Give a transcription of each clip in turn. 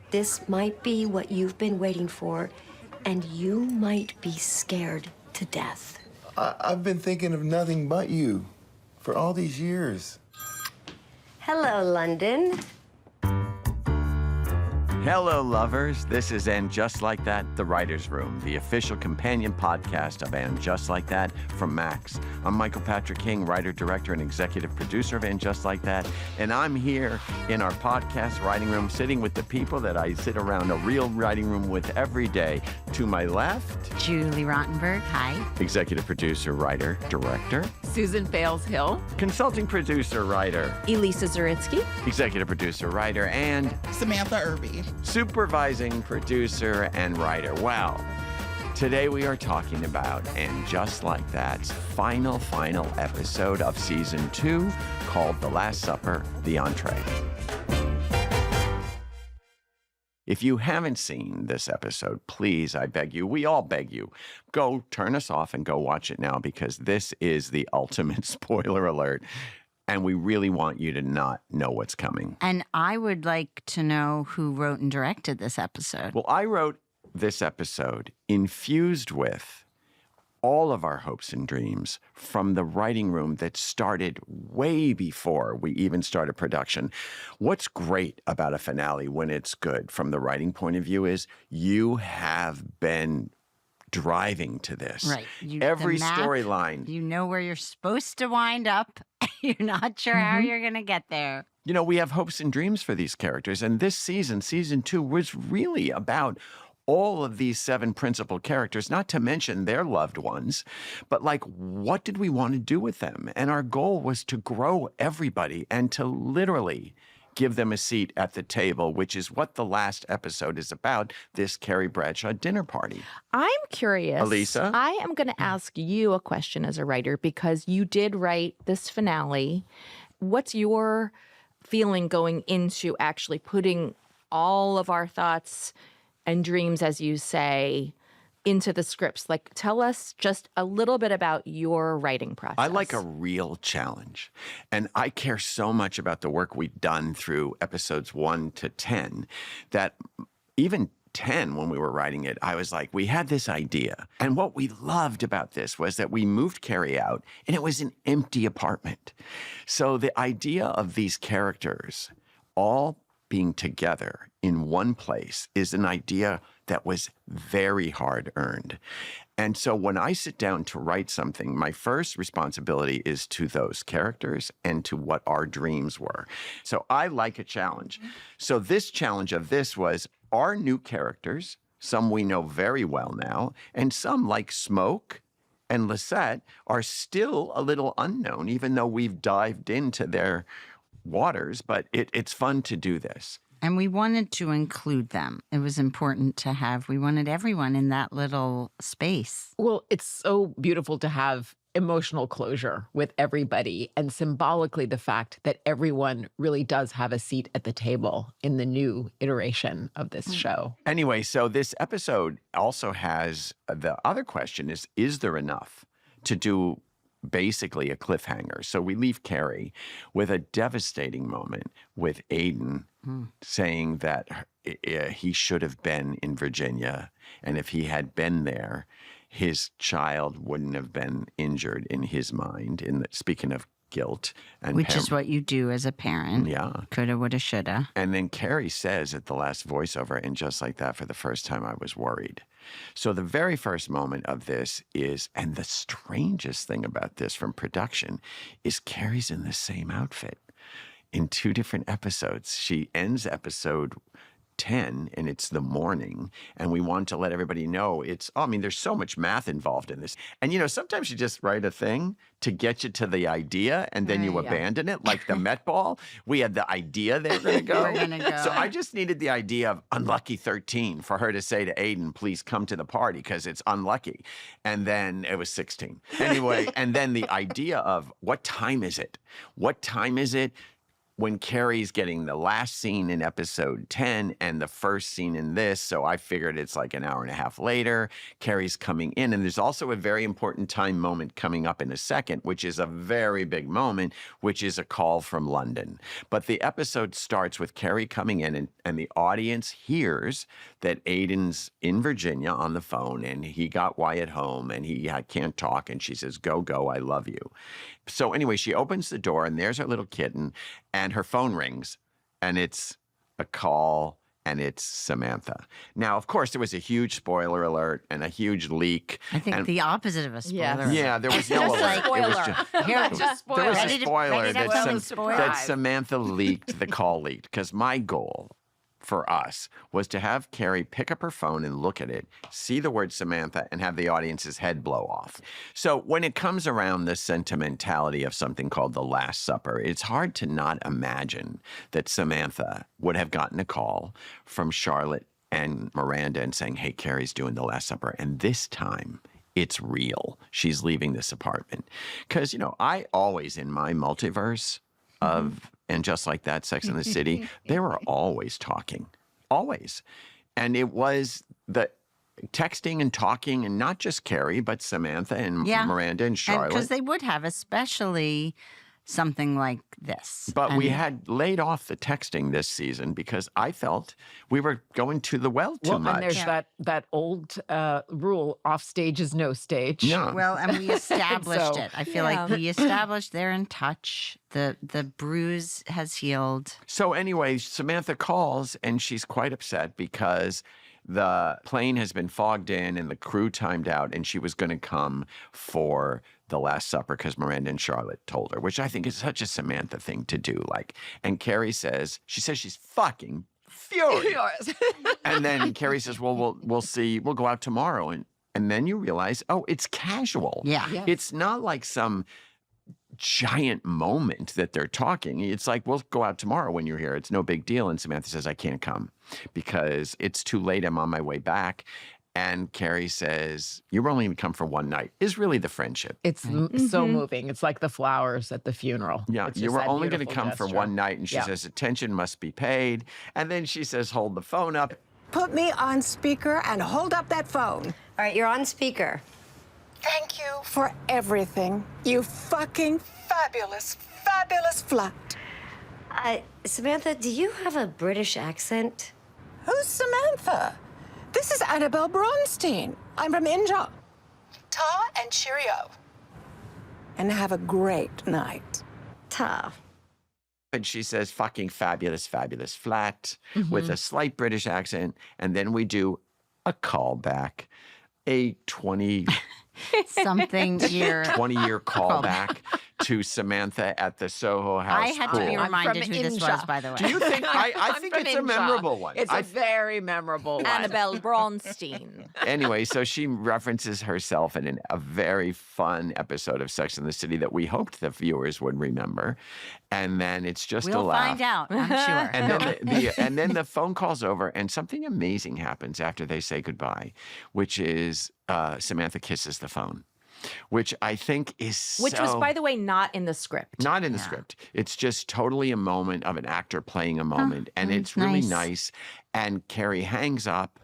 This might be what you've been waiting for, and you might be scared to death. I've been thinking of nothing but you for all these years. Hello, London. Hello, lovers. This is And Just Like That, The Writer's Room, the official companion podcast of And Just Like That from Max. I'm Michael Patrick King, writer, director, and executive producer of And Just Like That, and I'm here in our podcast writing room, sitting with the people that I sit around a real writing room with every day. To my left, Julie Rottenberg, hi. executive producer, writer, director, Susan Fales-Hill, consulting producer, writer, Elisa Zuritsky, executive producer, writer, and Samantha Irby, supervising producer and writer. Well, today we are talking about And Just Like That's final episode of season 2 called The Last Supper, The Entree. If you haven't seen this episode, please, I beg you, we all beg you, go turn us off and go watch it now, because this is the ultimate spoiler alert. And we really want you to not know what's coming. And I would like to know who wrote and directed this episode. Well, I wrote this episode infused with all of our hopes and dreams from the writing room that started way before we even started production. What's great about a finale when it's good from the writing point of view is you have been driving to this. Right. Every storyline. You know where you're supposed to wind up. You're not sure how you're going to get there. You know, we have hopes and dreams for these characters. And this season, season 2, was really about all of these 7 principal characters, not to mention their loved ones. But like, what did we want to do with them? And our goal was to grow everybody and to literally give them a seat at the table, which is what the last episode is about, this Carrie Bradshaw dinner party. I'm curious. Elisa? I am going to ask you a question as a writer, because you did write this finale. What's your feeling going into actually putting all of our thoughts and dreams, as you say, into the scripts? Like, tell us just a little bit about your writing process. I like a real challenge. And I care so much about the work we've done through episodes 1 to 10 that even 10, when we were writing it, I was like, we had this idea. And what we loved about this was that we moved Carrie out and it was an empty apartment. So the idea of these characters all being together in one place is an idea that was very hard earned. And so when I sit down to write something, my first responsibility is to those characters and to what our dreams were. So I like a challenge. So this challenge of this was our new characters, some we know very well now, and some like Smoke and Lisette are still a little unknown, even though we've dived into their waters, but it's fun to do this. And we wanted to include them. It was important to have, we wanted everyone in that little space. Well, it's so beautiful to have emotional closure with everybody, and symbolically the fact that everyone really does have a seat at the table in the new iteration of this show. Anyway, so this episode also has the other question is there enough to do basically a cliffhanger? So we leave Carrie with a devastating moment with Aiden saying that he should have been in Virginia, and if he had been there, his child wouldn't have been injured in his mind. Speaking of guilt. And Which is what you do as a parent. Yeah. Coulda, woulda, shoulda. And then Carrie says at the last voiceover, and just like that, for the first time, I was worried. So the very first moment of this is, and the strangest thing about this from production is Carrie's in the same outfit in 2 different episodes. She ends episode 10 and it's the morning, and we want to let everybody know there's so much math involved in this. And sometimes you just write a thing to get you to the idea and then you abandon it, like the Met Ball. We had the idea they were going to go. We're gonna go. So I just needed the idea of unlucky 13 for her to say to Aiden, please come to the party because it's unlucky. And then it was 16. Anyway, and then the idea of what time is it? What time is it? when Carrie's getting the last scene in episode 10 and the first scene in this, so I figured it's like an hour and a half later, Carrie's coming in. And there's also a very important time moment coming up in a second, which is a very big moment, which is a call from London. But the episode starts with Carrie coming in, and the audience hears that Aiden's in Virginia on the phone, and he got Wyatt home, and he can't talk, and she says, go, I love you. So anyway, she opens the door, and there's her little kitten, and her phone rings, and it's a call, and it's Samantha. Now, of course, there was a huge spoiler alert and a huge leak. I think the opposite of a spoiler. Yes. Yeah, there was no Just a alert. It was spoiler. there was a spoiler ready to that, go. that Samantha leaked, the call leaked, because my goal for us was to have Carrie pick up her phone and look at it, see the word Samantha, and have the audience's head blow off. So when it comes around the sentimentality of something called The Last Supper, it's hard to not imagine that Samantha would have gotten a call from Charlotte and Miranda and saying, hey, Carrie's doing The Last Supper, and this time it's real. She's leaving this apartment. Because, I always, in my multiverse of And Just Like That, Sex and the City, they were always talking, always. And it was the texting and talking, and not just Carrie, but Samantha and Miranda and Charlotte. Because they would have, especially something like this. But we had laid off the texting this season because I felt we were going to the well too much. And there's that old rule: off stage is no stage. Yeah. Well, and we established So- it. I feel like we established they're in touch. The bruise has healed. So anyway, Samantha calls and she's quite upset because the plane has been fogged in and the crew timed out, and she was going to come for The Last Supper because Miranda and Charlotte told her, which I think is such a Samantha thing to do. And Carrie says, she's fucking furious. And then Carrie says, well, we'll see. We'll go out tomorrow. And then you realize, oh, it's casual. Yeah. Yes. It's not like some giant moment that they're talking. It's like, we'll go out tomorrow when you're here. It's no big deal. And Samantha says, I can't come because it's too late. I'm on my way back. And Carrie says, you're only going to come for one night, is really the friendship. It's so moving. It's like the flowers at the funeral. Yeah, It's you just were that only going to beautiful come for gesture. one night. And she says, attention must be paid. And then she says, hold the phone up. Put me on speaker and hold up that phone. All right, you're on speaker. Thank you for everything. You fucking fabulous, fabulous flat. Samantha, do you have a British accent? Who's Samantha? This is Annabelle Bronstein. I'm from India. Ta and cheerio. And have a great night. Ta. And she says, fucking fabulous, fabulous flat with a slight British accent. And then we do a callback, a 20 Something year. 20-year callback to Samantha at the Soho House I had pool. to be I'm reminded from who this India. was, by the way. Do you think? I I'm think from it's a India. memorable one. It's a very memorable one. Annabelle Bronstein. Anyway, so she references herself in a very fun episode of Sex and the City that we hoped the viewers would remember. And then it's just a We'll laugh. find out, I'm sure. And then and then the phone call's over, and something amazing happens after they say goodbye, which is Samantha kisses the phone, which I think is Which was, by the way, not in the script. not in the script. It's just totally a moment of an actor playing a moment, and it's really nice. And Carrie hangs up,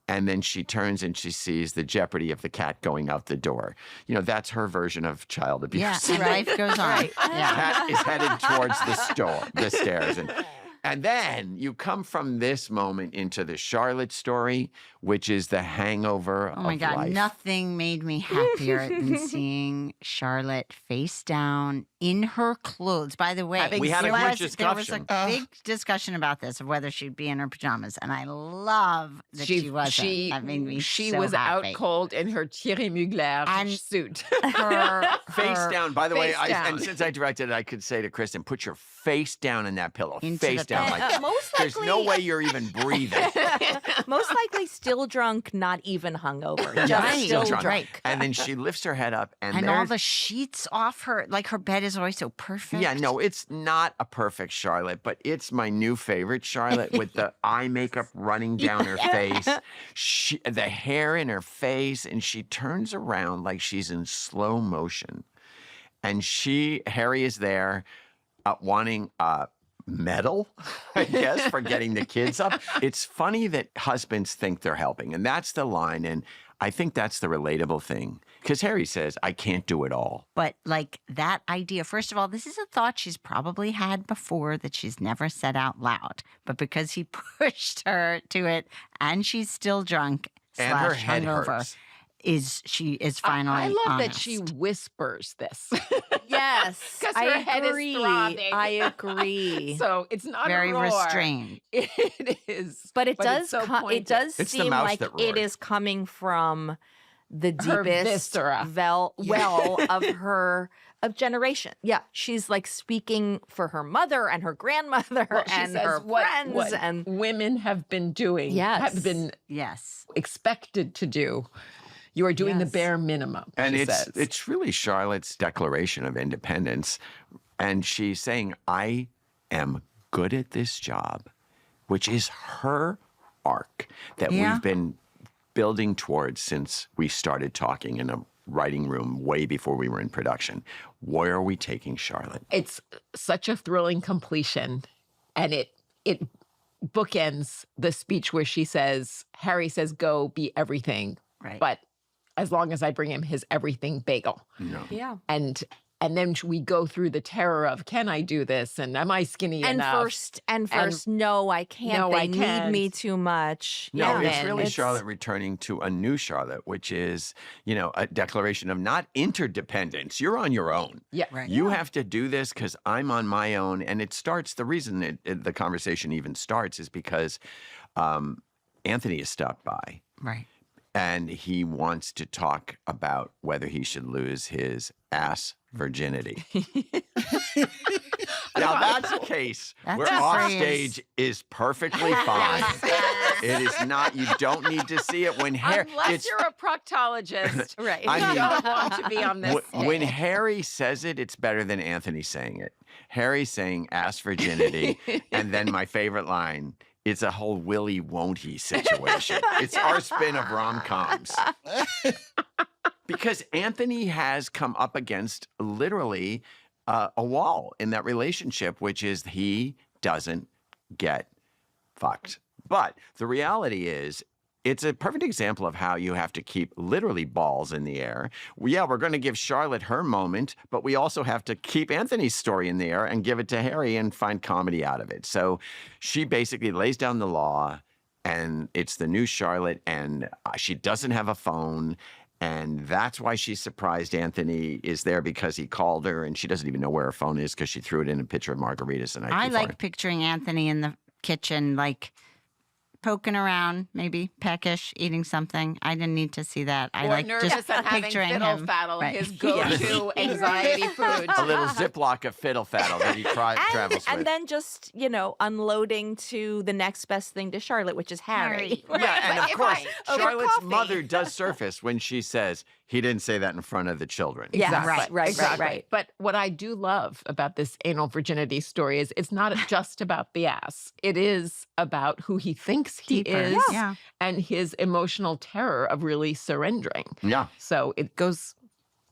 and then she turns and she sees the jeopardy of the cat going out the door. That's her version of child abuse. Yeah, and life goes on. Yeah. Cat is headed towards the stairs. And then you come from this moment into the Charlotte story, which is the hangover Oh my of God, life. nothing made me happier than seeing Charlotte face down in her clothes. By the way, We had a huge there was discussion. a big discussion about this, of whether she'd be in her pajamas. And I love that she wasn't. That made me She so was happy. out cold in her Thierry Mugler And- suit. Face down. By the way, Face down. and since I directed it, I could say to Kristen, put your face down in that pillow. Into Face the down. pillow. Like, Most there's no likely- way you're even breathing. Most likely still drunk, not even hungover. Just Right. still Still drunk. drunk. And then she lifts her head up, and And all there's the sheets off her, like her bed is always so perfect. Yeah, no, it's not a perfect Charlotte, but it's my new favorite Charlotte with the eye makeup running down her face, the hair in her face, and she turns around like she's in slow motion. And Harry is there wanting medal, I guess, for getting the kids up. It's funny that husbands think they're helping, and that's the line. And I think that's the relatable thing. Because Harry says, I can't do it all. But like that idea, first of all, this is a thought she's probably had before that she's never said out loud. But because he pushed her to it and she's still drunk And her / head hungover, hurts. she is finally I love honest. that she whispers this. Yes, 'Cause her I head is agree. throbbing. I agree. So it's not very a roar. restrained. It is. But it it's does so it pointed. does It's the seem mouse like that it roared. is coming from the Her deepest viscera. well of her generation. Yeah, she's like speaking for her mother and her grandmother Well, she and says her what friends and women have been doing, Yes. have been Yes. expected to do. You are doing the Yes. bare minimum. And she says. it's really Charlotte's declaration of independence. And she's saying, I am good at this job, which is her arc that Yeah. we've been building towards since we started talking in a writing room way before we were in production. Where are we taking Charlotte? It's such a thrilling completion, and it bookends the speech where she says, Harry says, go be everything, Right. but as long as I bring him his everything bagel. yeah. And then we go through the terror of, can I do this? And am I skinny And enough? first, no, I can't. No, they I need can't. me too much. No, yeah. it's then really it's- Charlotte returning to a new Charlotte, which is, a declaration of not interdependence. You're on your own. Yeah. Right. You have to do this because I'm on my own. And it starts, the reason the conversation even starts is because Anthony is stopped by Right. and he wants to talk about whether he should lose his ass virginity. Now, that's a case That's where a off phrase. stage is perfectly fine. It is not, you don't need to see it when Harry. Unless you're a proctologist. Right. I You mean- don't want to be on this. When Harry says it, it's better than Anthony saying it. Harry saying ass virginity, and then my favorite line, it's a whole willy won't he situation. It's our spin of rom-coms. Because Anthony has come up against literally a wall in that relationship, which is he doesn't get fucked. But the reality is, it's a perfect example of how you have to keep literally balls in the air. Yeah, we're going to give Charlotte her moment, but we also have to keep Anthony's story in the air and give it to Harry and find comedy out of it. So she basically lays down the law, and it's the new Charlotte, and she doesn't have a phone. And that's why she's surprised Anthony is there, because he called her and she doesn't even know where her phone is because she threw it in a pitcher of margaritas the night I before. like picturing Anthony in the kitchen, like poking around, maybe peckish, eating something. I didn't need to see that. I Or like nervous just and having picturing fiddle him. faddle, Right. his go-to anxiety food. A little Ziploc of fiddle faddle that he travels with. And then just, unloading to the next best thing to Charlotte, which is Harry. Yeah, and of Like, course, over Charlotte's coffee. mother does surface when she says, he didn't say that in front of the children. Yeah, right. Exactly. But what I do love about this anal virginity story is it's not just about the ass. It is about who he thinks he Deeper. is Yeah. and his emotional terror of really surrendering. Yeah. So it goes,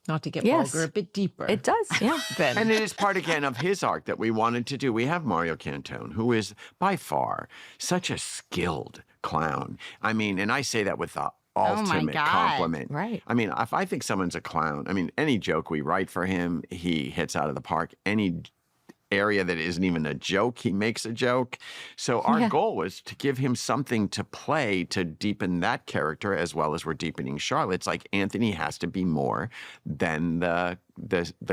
not to get Yes. vulgar, a bit deeper. It does, yeah. Than, And it is part, again, of his arc that we wanted to do. We have Mario Cantone, who is by far such a skilled clown. I mean, and I say that with the ultimate God. compliment. Right. I mean, if I think someone's a clown, I mean, any joke we write for him, he hits out of the park. Any area that isn't even a joke, he makes a joke. So our goal was to give him something to play to deepen that character, as well as we're deepening Charlotte's. Like, Anthony has to be more than the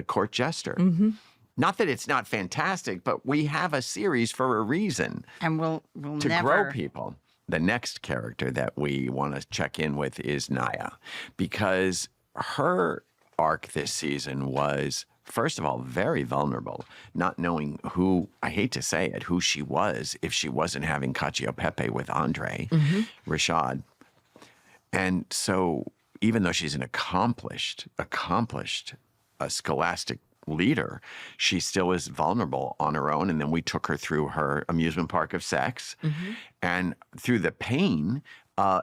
court jester. Mm-hmm. Not that it's not fantastic, but we have a series for a reason, And we'll to never grow people. The next character that we want to check in with is Naya, because her arc this season was, first of all, very vulnerable, not knowing who, I hate to say it, who she was if she wasn't having Cacio Pepe with Andre Rashad. And so even though she's an accomplished scholastic leader, she still is vulnerable on her own. And then we took her through her amusement park of sex and through the pain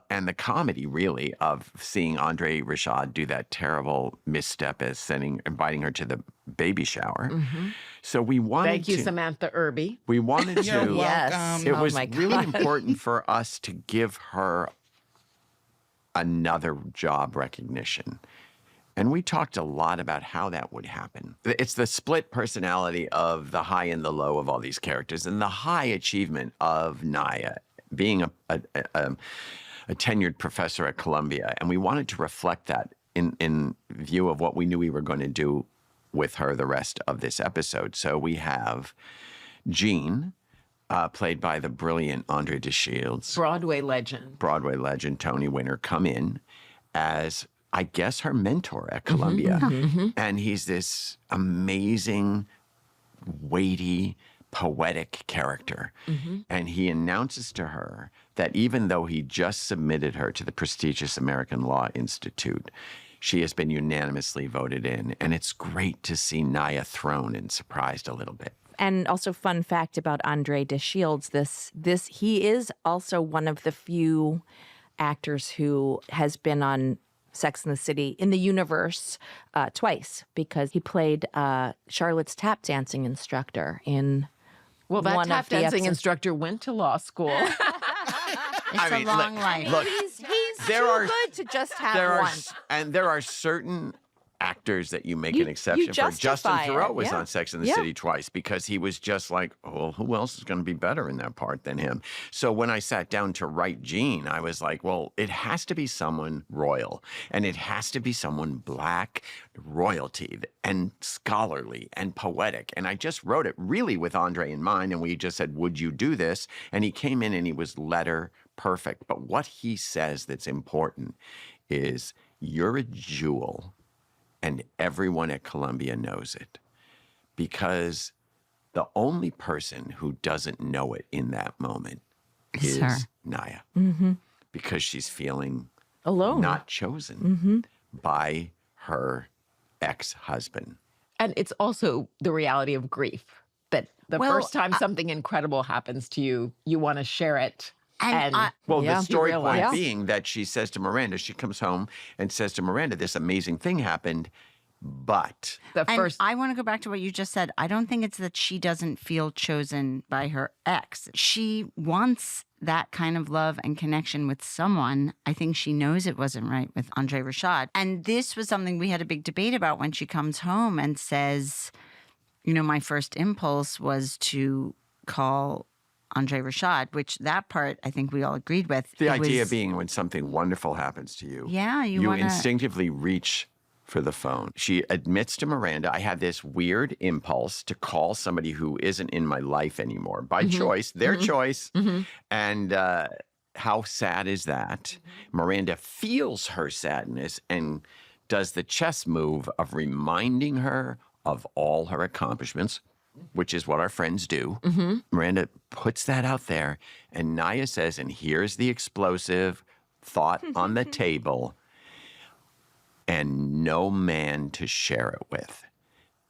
and the comedy, really, of seeing Andre Rashad do that terrible misstep as inviting her to the baby shower. So we wanted Thank you, to, Samantha Irby. we wanted You're to. Yes. It Oh was my really God. important for us to give her another job recognition. And we talked a lot about how that would happen. It's the split personality of the high and the low of all these characters, and the high achievement of Naya being a tenured professor at Columbia. And we wanted to reflect that in view of what we knew we were going to do with her the rest of this episode. So we have Jean, played by the brilliant Andre DeShields, Broadway legend. Tony winner, come in as, I guess, her mentor at Columbia. And he's this amazing, weighty, poetic character. And he announces to her that even though he just submitted her to the prestigious American Law Institute, she has been unanimously voted in. And it's great to see Naya thrown and surprised a little bit. And also, fun fact about Andre DeShields, he is also one of the few actors who has been on Sex and the City in the universe twice, because he played Charlotte's tap dancing instructor in Well, that one tap of the dancing episodes. instructor went to law school. It's a long life. Look, He's there too are- good to just have there are one. there are certain actors that you make You- an exception you for. Justin justify Theroux it, was yeah. on Sex and the Yeah. City twice because he was just like, well, who else is going to be better in that part than him? So when I sat down to write Jean, I was like, well, it has to be someone royal, and it has to be someone black royalty and scholarly and poetic. And I just wrote it really with Andre in mind, and we just said, would you do this? And he came in and he was letter perfect. But what he says that's important is, you're a jewel, and everyone at Columbia knows it, because the only person who doesn't know it in that moment is her. Naya, because she's feeling Alone. not chosen by her ex-husband. And it's also the reality of grief, that the Well, first time something incredible happens to you, you want to share it. And Well, Yeah. the story You point realize. being that she says to Miranda, she comes home and says to Miranda, this amazing thing happened, but The And first I want to go back to what you just said. I don't think it's that she doesn't feel chosen by her ex. She wants that kind of love and connection with someone. I think she knows it wasn't right with Andre Rashad. And this was something we had a big debate about when she comes home and says, you know, my first impulse was to call Andre Rashad, which that part I think we all agreed with. the It idea was- being when something wonderful happens to you, Yeah, you wanna- instinctively reach for the phone. She admits to Miranda, I had this weird impulse to call somebody who isn't in my life anymore by choice, their choice. And how sad is that? Miranda feels her sadness and does the chess move of reminding her of all her accomplishments, which is what our friends do. Miranda puts that out there, and Naya says, and here's the explosive thought on the table, and no man to share it with.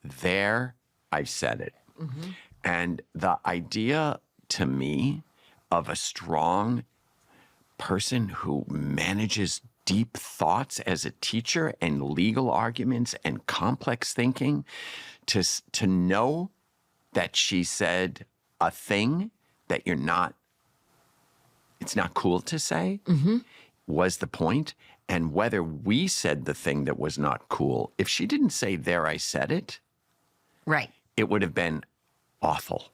There, I said it. And the idea to me of a strong person who manages deep thoughts as a teacher and legal arguments and complex thinking, to know that she said a thing that it's not cool to say, was the point. And whether we said the thing that was not cool, if she didn't say, there, I said it, Right. it would have been awful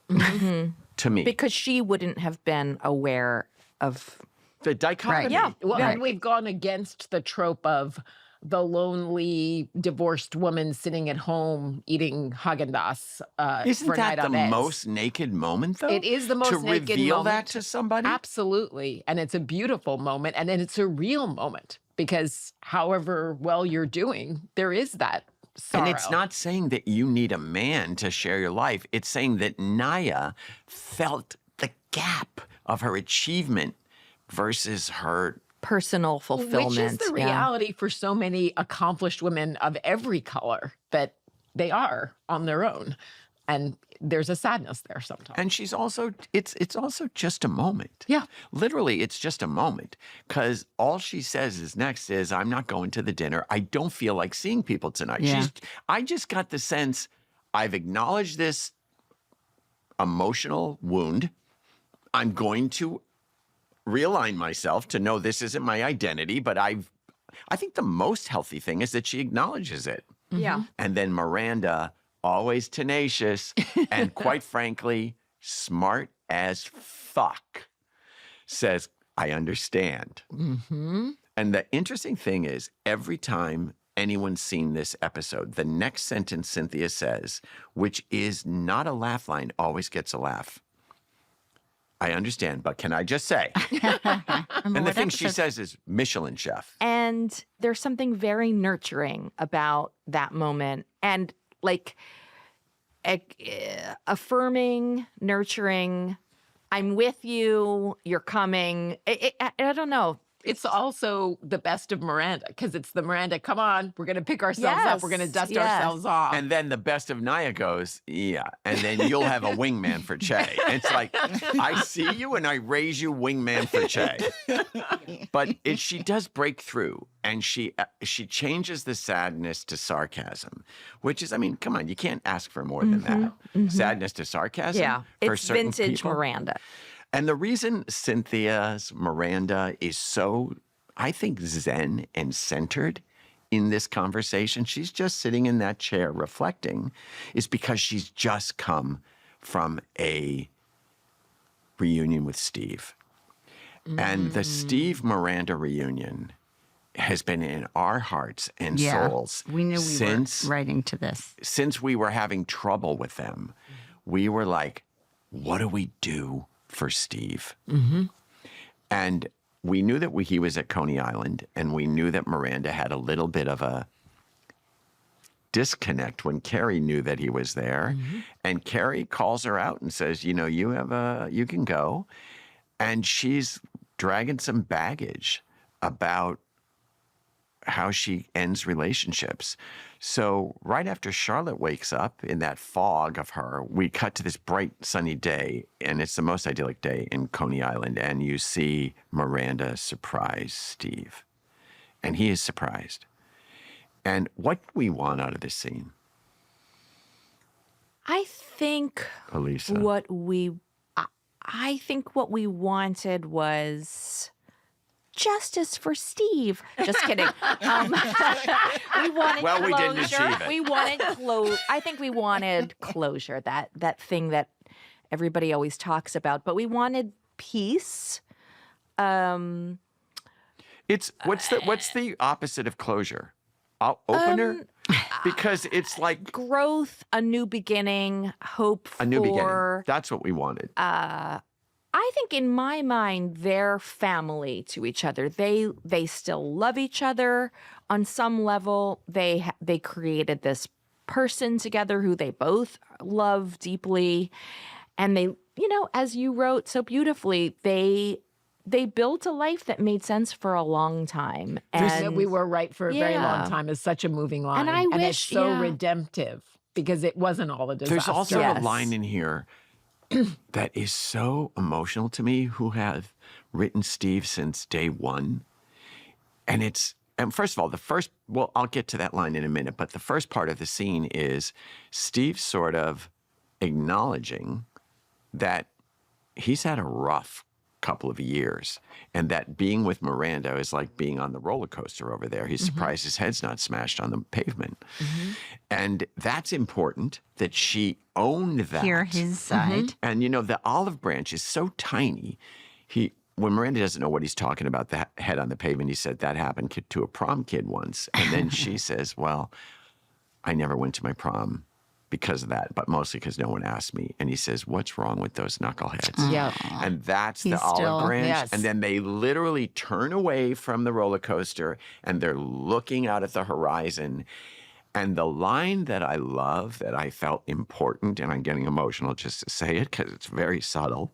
to me. Because she wouldn't have been aware of. The dichotomy. Yeah. Well, Right. and we've gone against the trope of the lonely divorced woman sitting at home eating Haagen-Dazs Isn't for that night the on edge. most naked moment, though? It is the most to naked reveal moment. that to somebody. Absolutely. And it's a beautiful moment, and it's a real moment, because however well you're doing, there is that sorrow. And it's not saying that you need a man to share your life. It's saying that Naya felt the gap of her achievement versus her. Personal fulfillment. Which is the yeah. reality for so many accomplished women of every color, that they are on their own. And there's a sadness there sometimes. And she's also, it's also just a moment. Yeah. Literally, it's just a moment. Because all she says is next is, I'm not going to the dinner. I don't feel like seeing people tonight. Yeah. I just got the sense I've acknowledged this emotional wound. I'm going to realign myself to know this isn't my identity, but I think the most healthy thing is that she acknowledges it. Yeah. And then Miranda, always tenacious and quite frankly, smart as fuck, says, I understand. Mm-hmm. And the interesting thing is, every time anyone's seen this episode, the next sentence Cynthia says, which is not a laugh line, always gets a laugh. I understand, but can I just say? And the thing she says is Michelin chef. And there's something very nurturing about that moment. And like affirming, nurturing, I'm with you, you're coming. I don't know. It's also the best of Miranda, because it's the Miranda, come on, we're going to pick ourselves up, we're going to dust ourselves off. And then the best of Naya goes, yeah. And then you'll have a wingman for Che. It's like, I see you and I raise you wingman for Che. But she does break through, and she changes the sadness to sarcasm, which is, I mean, come on, you can't ask for more than that. Mm-hmm. Sadness to sarcasm. Yeah, for it's certain vintage people. Miranda. And the reason Cynthia's Miranda is so, I think, zen and centered in this conversation, she's just sitting in that chair reflecting, is because she's just come from a reunion with Steve. And the Steve Miranda reunion has been in our hearts and souls. We knew we since, were writing to this. Since we were having trouble with them, we were like, what do we do for Steve? Mm-hmm. And we knew that he was at Coney Island, and we knew that Miranda had a little bit of a disconnect when Carrie knew that he was there. Mm-hmm. And Carrie calls her out and says, you know, you can go. And she's dragging some baggage about how she ends relationships. So right after Charlotte wakes up in that fog of her, we cut to this bright sunny day, and it's the most idyllic day in Coney Island, and you see Miranda surprise Steve. And he is surprised. And what do we want out of this scene? I think Elisa. I think what we wanted was justice for Steve. Just kidding. We wanted closure. We didn't achieve it. We wanted I think we wanted closure. That thing that everybody always talks about. But we wanted peace. It's what's the opposite of closure? Opener? Because it's like growth, a new beginning, hope for a new beginning. That's what we wanted. I think in my mind, they're family to each other. They still love each other on some level. They created this person together who they both love deeply, and they, you know, as you wrote so beautifully, they built a life that made sense for a long time. And we were right for a very long time is such a moving line, and I wish it's so redemptive because it wasn't all a disaster. There's also a line in here that is so emotional to me, who have written Steve since day one. And first of all, I'll get to that line in a minute, but the first part of the scene is Steve sort of acknowledging that he's had a rough couple of years, and that being with Miranda is like being on the roller coaster over there. He's surprised his head's not smashed on the pavement. Mm-hmm. And that's important that she owned that. Hear his side. Mm-hmm. And, you know, the olive branch is so tiny. When Miranda doesn't know what he's talking about, the head on the pavement, he said that happened to a prom kid once. And then she says, well, I never went to my prom because of that, but mostly because no one asked me. And he says, what's wrong with those knuckleheads? Yeah. And that's the olive branch. Yes. And then they literally turn away from the roller coaster and they're looking out at the horizon. And the line that I love, that I felt important, and I'm getting emotional just to say it because it's very subtle.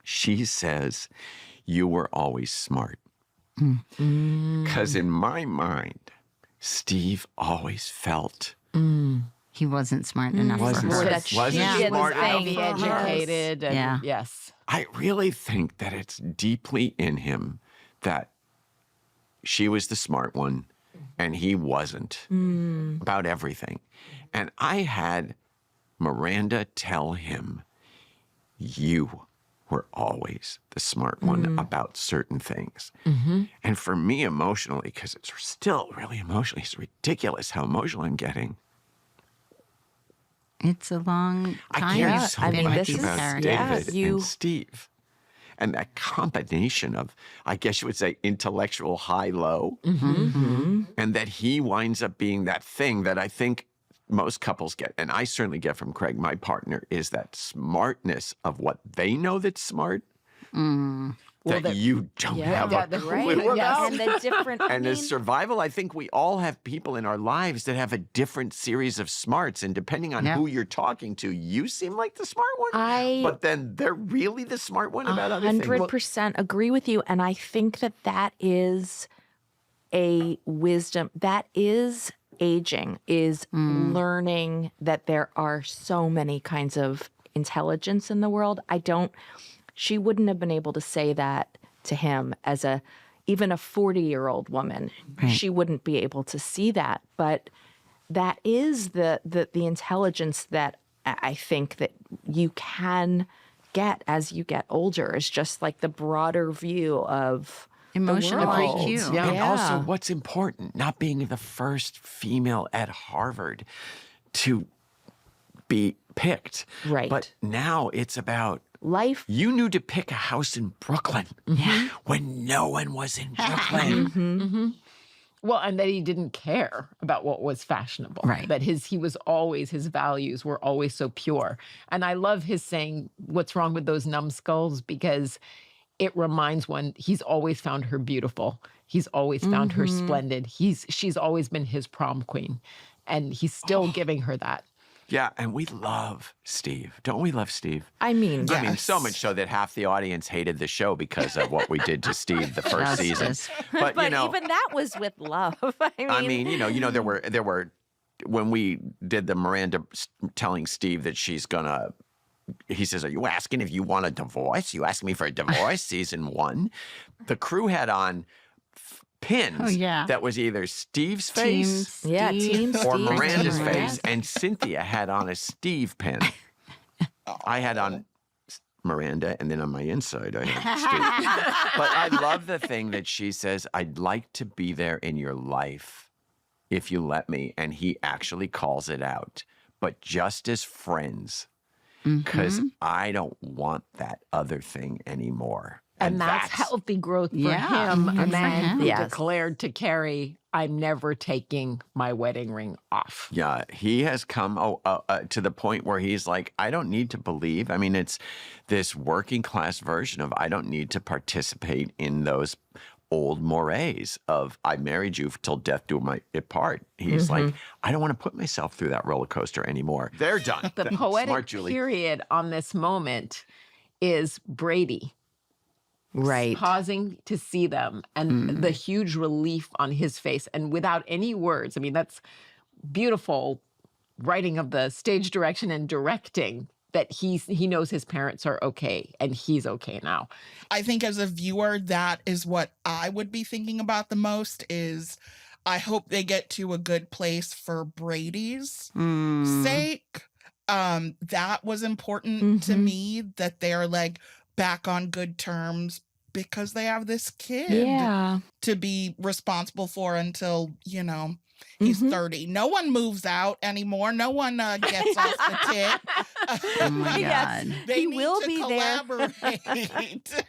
She says, you were always smart. Because in my mind, Steve always felt he wasn't smart enough Wasn't for her. Or that she Wasn't was smart enough Ivy for her. educated. And Yeah. Yes. I really think that it's deeply in him that she was the smart one and he wasn't about everything. And I had Miranda tell him, you were always the smart one about certain things. And for me emotionally, because it's still really emotional, it's ridiculous how emotional I'm getting. It's a long I time. care you've so been with much these about characters. David and Steve. And that combination of, I guess you would say, intellectual high-low, and that he winds up being that thing that I think most couples get, and I certainly get from Craig, my partner, is that smartness of what they know that's smart that you don't have a clue about. And the different. And as survival, I think we all have people in our lives that have a different series of smarts. And depending on who you're talking to, you seem like the smart one. But then they're really the smart one about other things. 100% agree with you. And I think that that is a wisdom. That is aging, is learning that there are so many kinds of intelligence in the world. She wouldn't have been able to say that to him as even a 40-year-old woman. Right. She wouldn't be able to see that. But that is the intelligence that I think that you can get as you get older, is just like the broader view of Emotional the world. IQ. Yeah. And also, what's important, not being the first female at Harvard to be picked. Right. But now it's about Life. you knew to pick a house in Brooklyn when no one was in Brooklyn. Well, and that he didn't care about what was fashionable. Right. That his values were always so pure. And I love his saying, what's wrong with those numbskulls? Because it reminds one, he's always found her beautiful. He's always found her splendid. She's always been his prom queen. And he's still giving her that. Yeah, and we love Steve. Don't we love Steve? I mean, I mean, so much so that half the audience hated the show because of what we did to Steve the first season. But but you know, even that was with love. I mean, there were when we did the Miranda telling Steve that she's gonna. He says, "Are you asking if you want a divorce? You asking me for a divorce?" Season 1, the crew had on pins that was either Steve's face Team or Steve. Miranda's Miranda. face, and Cynthia had on a Steve pin. I had on Miranda, and then on my inside I had Steve. But I love the thing that she says, "I'd like to be there in your life if you let me," and he actually calls it out, but just as friends, because I don't want that other thing anymore. And that's healthy growth for Yeah. him. Good A for man him. who Yes. declared to Carrie, I'm never taking my wedding ring off. Yeah, he has come to the point where he's like, I don't need to believe. I mean, it's this working class version of I don't need to participate in those old mores of I married you till death do my part. He's like, I don't want to put myself through that roller coaster anymore. They're done. The Smart poetic Julie. period on this moment is Brady. Right. Pausing to see them and the huge relief on his face and without any words. I mean, that's beautiful writing of the stage direction and directing that he knows his parents are okay and he's okay now. I think as a viewer, that is what I would be thinking about the most is I hope they get to a good place for Brady's sake. That was important to me, that they're like back on good terms because they have this kid to be responsible for until, he's 30. No one moves out anymore. No one gets off the tit. Oh my God. They He need will to be there. collaborate.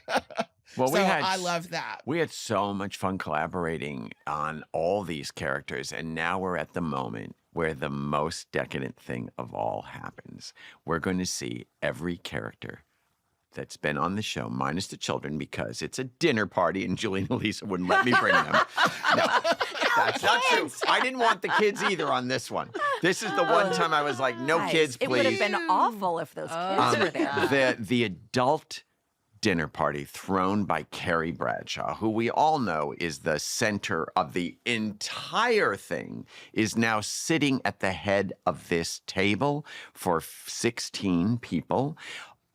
Well, So I love that. We had so much fun collaborating on all these characters, and now we're at the moment where the most decadent thing of all happens. We're going to see every character that's been on the show, minus the children, because it's a dinner party and Julie and Elisa wouldn't let me bring them. No, that's not true. I didn't want the kids either on this one. This is the one time I was like, no kids, please. It would have been awful if those kids were there. The adult dinner party thrown by Carrie Bradshaw, who we all know is the center of the entire thing, is now sitting at the head of this table for 16 people.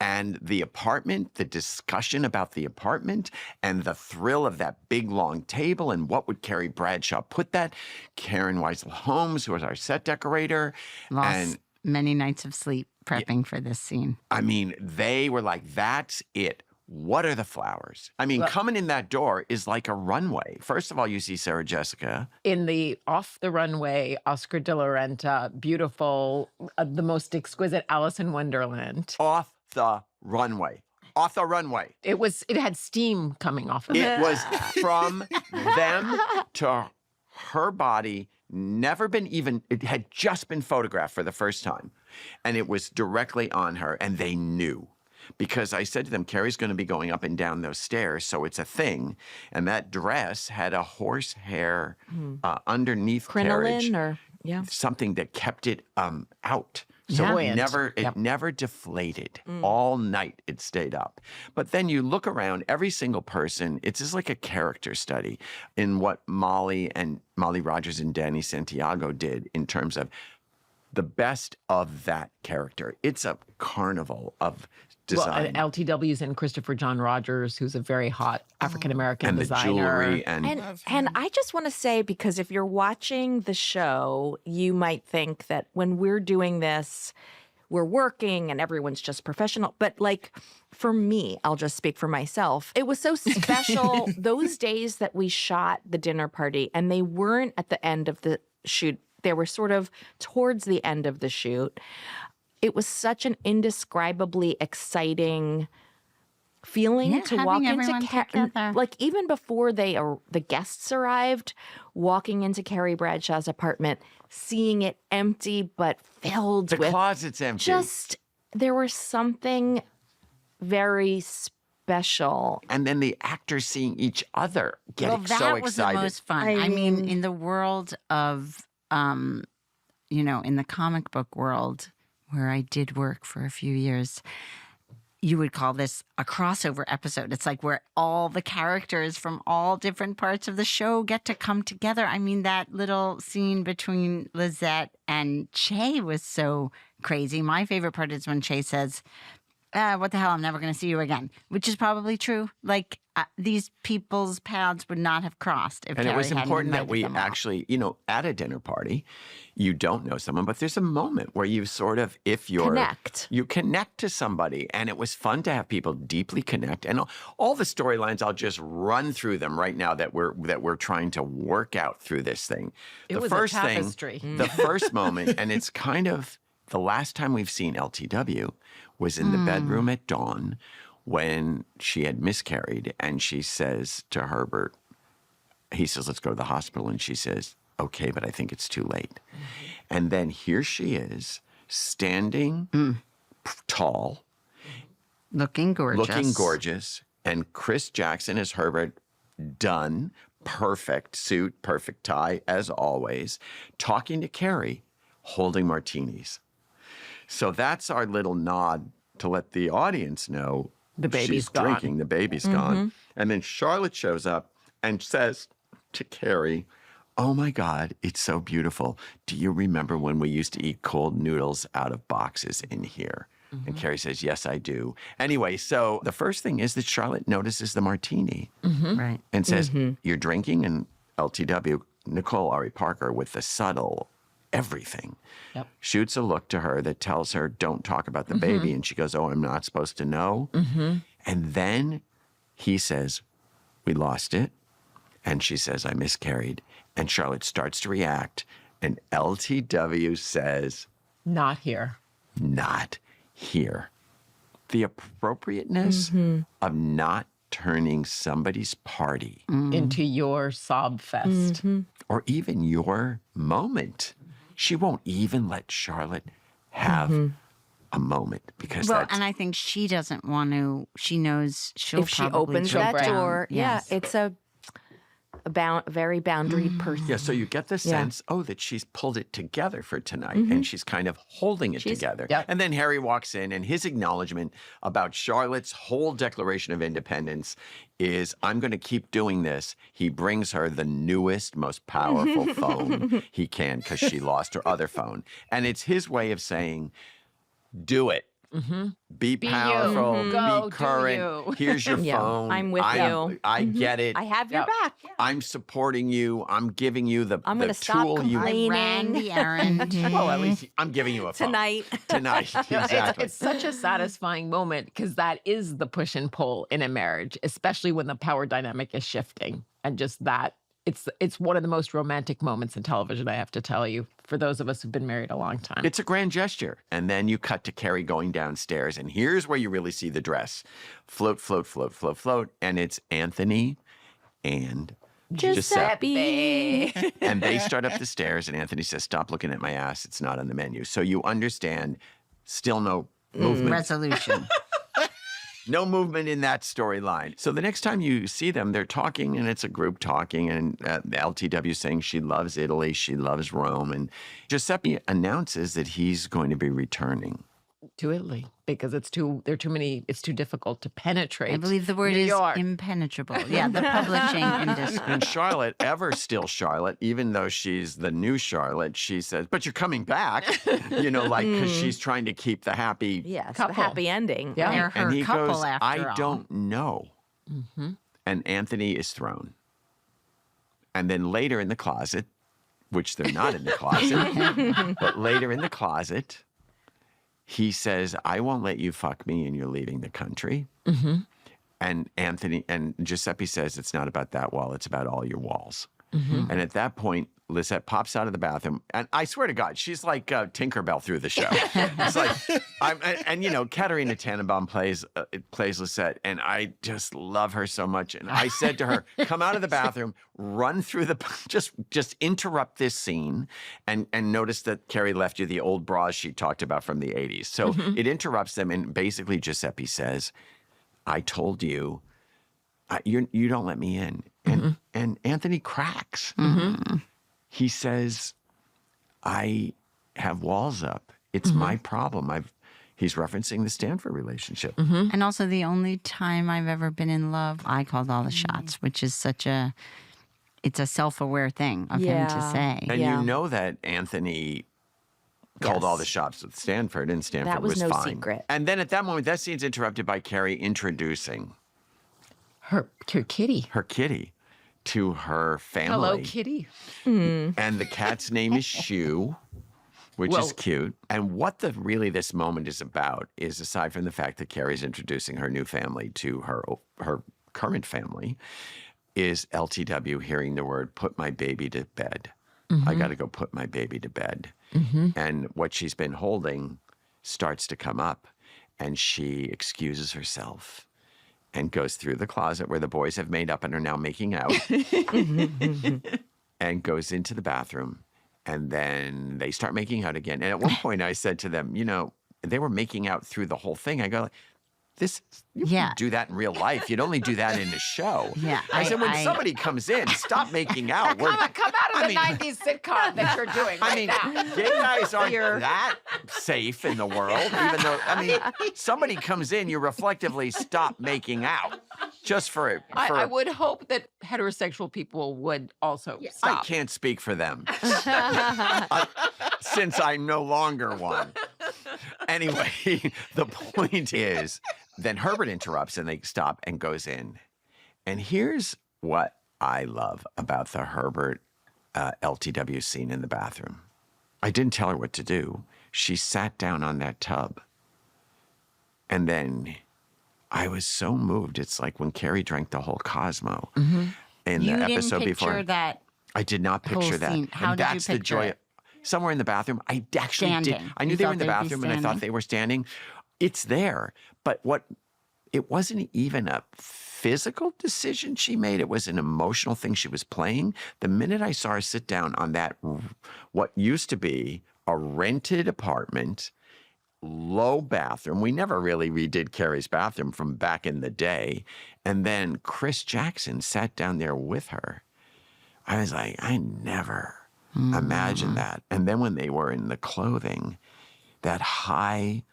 And the apartment, the discussion about the apartment, and the thrill of that big long table, and what would Carrie Bradshaw put that? Karen Weisel Holmes, who was our set decorator. Lost And many nights of sleep prepping for this scene. I mean, they were like, that's it. What are the flowers? I mean, coming in that door is like a runway. First of all, you see Sarah Jessica. In the off the runway, Oscar de la Renta, beautiful, the most exquisite Alice in Wonderland. Off the runway. Off the runway. It had steam coming off of it. It was from them to her body, never been even, it had just been photographed for the first time. And it was directly on her, and they knew. Because I said to them, Carrie's going to be going up and down those stairs, so it's a thing. And that dress had a horsehair underneath carriage. Crinoline or, yeah. Something that kept it out. So Yeah. it never deflated. All night it stayed up. But then you look around, every single person, it's just like a character study in what Molly Rogers and Danny Santiago did in terms of the best of that character. It's a carnival of design. Well, LTW's and Christopher John Rogers, who's a very hot African-American and the designer. jewelry and And I just want to say, because if you're watching the show, you might think that when we're doing this, we're working and everyone's just professional. But like for me, I'll just speak for myself. It was so special those days that we shot the dinner party, and they weren't at the end of the shoot. They were sort of towards the end of the shoot. It was such an indescribably exciting feeling to walk into together. like even before the guests arrived, walking into Carrie Bradshaw's apartment, seeing it empty but filled the with closet's empty. just there was something very special. And then the actors seeing each other getting Well, that so was excited. the most fun. I mean, in the world of, in the comic book world, where I did work for a few years, you would call this a crossover episode. It's like where all the characters from all different parts of the show get to come together. I mean, that little scene between Lizette and Che was so crazy. My favorite part is when Che says, what the hell, I'm never going to see you again, which is probably true. Like, these people's paths would not have crossed if And Carrie it was hadn't important that invited we them all. actually, at a dinner party, you don't know someone, but there's a moment where you sort of, you connect to somebody. And it was fun to have people deeply connect. And all the storylines, I'll just run through them right now that we're trying to work out through this thing. It The was a first tapestry. thing, the first moment, and it's kind of the last time we've seen LTW was in the bedroom at dawn when she had miscarried, and she says to Herbert, he says, let's go to the hospital. And she says, okay, but I think it's too late. And then here she is, standing tall, Looking gorgeous. And Chris Jackson as Herbert, done, perfect suit, perfect tie, as always, talking to Carrie, holding martinis. So that's our little nod to let the audience know The baby's she's gone. drinking, the baby's gone. And then Charlotte shows up and says to Carrie, oh my God, it's so beautiful. Do you remember when we used to eat cold noodles out of boxes in here? And Carrie says, yes, I do. Anyway, so the first thing is that Charlotte notices the martini Right. and says, you're drinking? And LTW, Nicole Ari Parker, with the subtle everything, shoots a look to her that tells her, don't talk about the baby. And she goes, oh, I'm not supposed to know. And then he says, we lost it. And she says, I miscarried. And Charlotte starts to react. And LTW says, Not here. not here. The appropriateness of not turning somebody's party Into your sob fest. or even your moment. She won't even let Charlotte have a moment because Well, that's and I think she doesn't want to. She knows she'll If she probably opens break that down. door, Yes. it's a a very boundaried person. Yeah, so you get the sense, that she's pulled it together for tonight and she's kind of holding it together. Yep. And then Harry walks in and his acknowledgement about Charlotte's whole Declaration of Independence is, I'm going to keep doing this. He brings her the newest, most powerful phone he can because she lost her other phone. And it's his way of saying, do it. Be powerful, Go, be do current. you. Here's your phone. I'm with you. I get it. I have your back. I'm supporting you. I'm giving you the I'm gonna stop tool you complaining. I ran the errand. Well, at least I'm giving you a phone. Tonight. Tonight, exactly. It's such a satisfying moment because that is the push and pull in a marriage, especially when the power dynamic is shifting. And just that, it's one of the most romantic moments in television, I have to tell you, for those of us who've been married a long time. It's a grand gesture. And then you cut to Carrie going downstairs, and here's where you really see the dress. Float, float, float, float, float. And it's Anthony and Giuseppe. And they start up the stairs, and Anthony says, stop looking at my ass. It's not on the menu. So you understand, still no movement. Resolution. No movement in that storyline. So the next time you see them, they're talking, and it's a group talking, and LTW saying she loves Italy, she loves Rome, and Giuseppe announces that he's going to be returning. To Italy, because it's too difficult to penetrate. I believe the word New is York. impenetrable. Yeah, the publishing industry. And Charlotte, ever still Charlotte, even though she's the new Charlotte, she says, but you're coming back, because she's trying to keep the happy. Yes, Couple. the happy ending. Yeah. They're her And he couple goes, after I all. don't know. And Anthony is thrown. And then later in the closet, which they're not in the closet, but later in the closet, he says, I won't let you fuck me and you're leaving the country. And Giuseppe says, it's not about that wall, it's about all your walls. And at that point, Lisette pops out of the bathroom, and I swear to God, she's like Tinkerbell through the show. It's like, Katerina Tannenbaum plays Lisette, and I just love her so much. And I said to her, come out of the bathroom, run through just interrupt this scene, and notice that Carrie left you the old bras she talked about from the 80s. So it interrupts them, and basically Giuseppe says, I told you, you don't let me in. And Anthony cracks. He says, I have walls up. It's my problem. He's referencing the Stanford relationship. And also the only time I've ever been in love, I called all the shots, which is it's a self-aware thing of him to say. And you know that Anthony called all the shots with Stanford, and Stanford That was no fine. secret. And then at that moment, that scene's interrupted by Carrie introducing Her kitty. her kitty to her family. Hello, kitty. And the cat's name is Shoe, which is cute. And what this moment is about is, aside from the fact that Carrie's introducing her new family to her current family, is LTW hearing the word, put my baby to bed. I got to go put my baby to bed. And what she's been holding starts to come up, and she excuses herself and goes through the closet where the boys have made up and are now making out, and goes into the bathroom, and then they start making out again. And at one point I said to them, they were making out through the whole thing. I go, you wouldn't do that in real life. You'd only do that in a show. Yeah, I said, when somebody comes in, stop making out. Come out of the 90s sitcom that you're doing right now. Gay guys aren't that safe in the world, even though, somebody comes in, you reflectively stop making out just for I would hope that heterosexual people would also stop. I can't speak for them since I'm no longer one. Anyway, the point is, then Herbert interrupts and they stop and goes in. And here's what I love about the Herbert LTW scene in the bathroom. I didn't tell her what to do. She sat down on that tub. And then I was so moved. It's like when Carrie drank the whole Cosmo in You the didn't episode picture before. that I did not whole picture that. scene. How and did you that's the picture joy. it? Somewhere in the bathroom, I actually did. Standing. I knew You they were thought in the they'd be bathroom, and I thought standing? they were standing. It's there, but it wasn't even a physical decision she made. It was an emotional thing she was playing. The minute I saw her sit down on that, what used to be a rented apartment, low bathroom. We never really redid Carrie's bathroom from back in the day. And then Chris Jackson sat down there with her. I was like, I never imagined that. And then when they were in the clothing, that high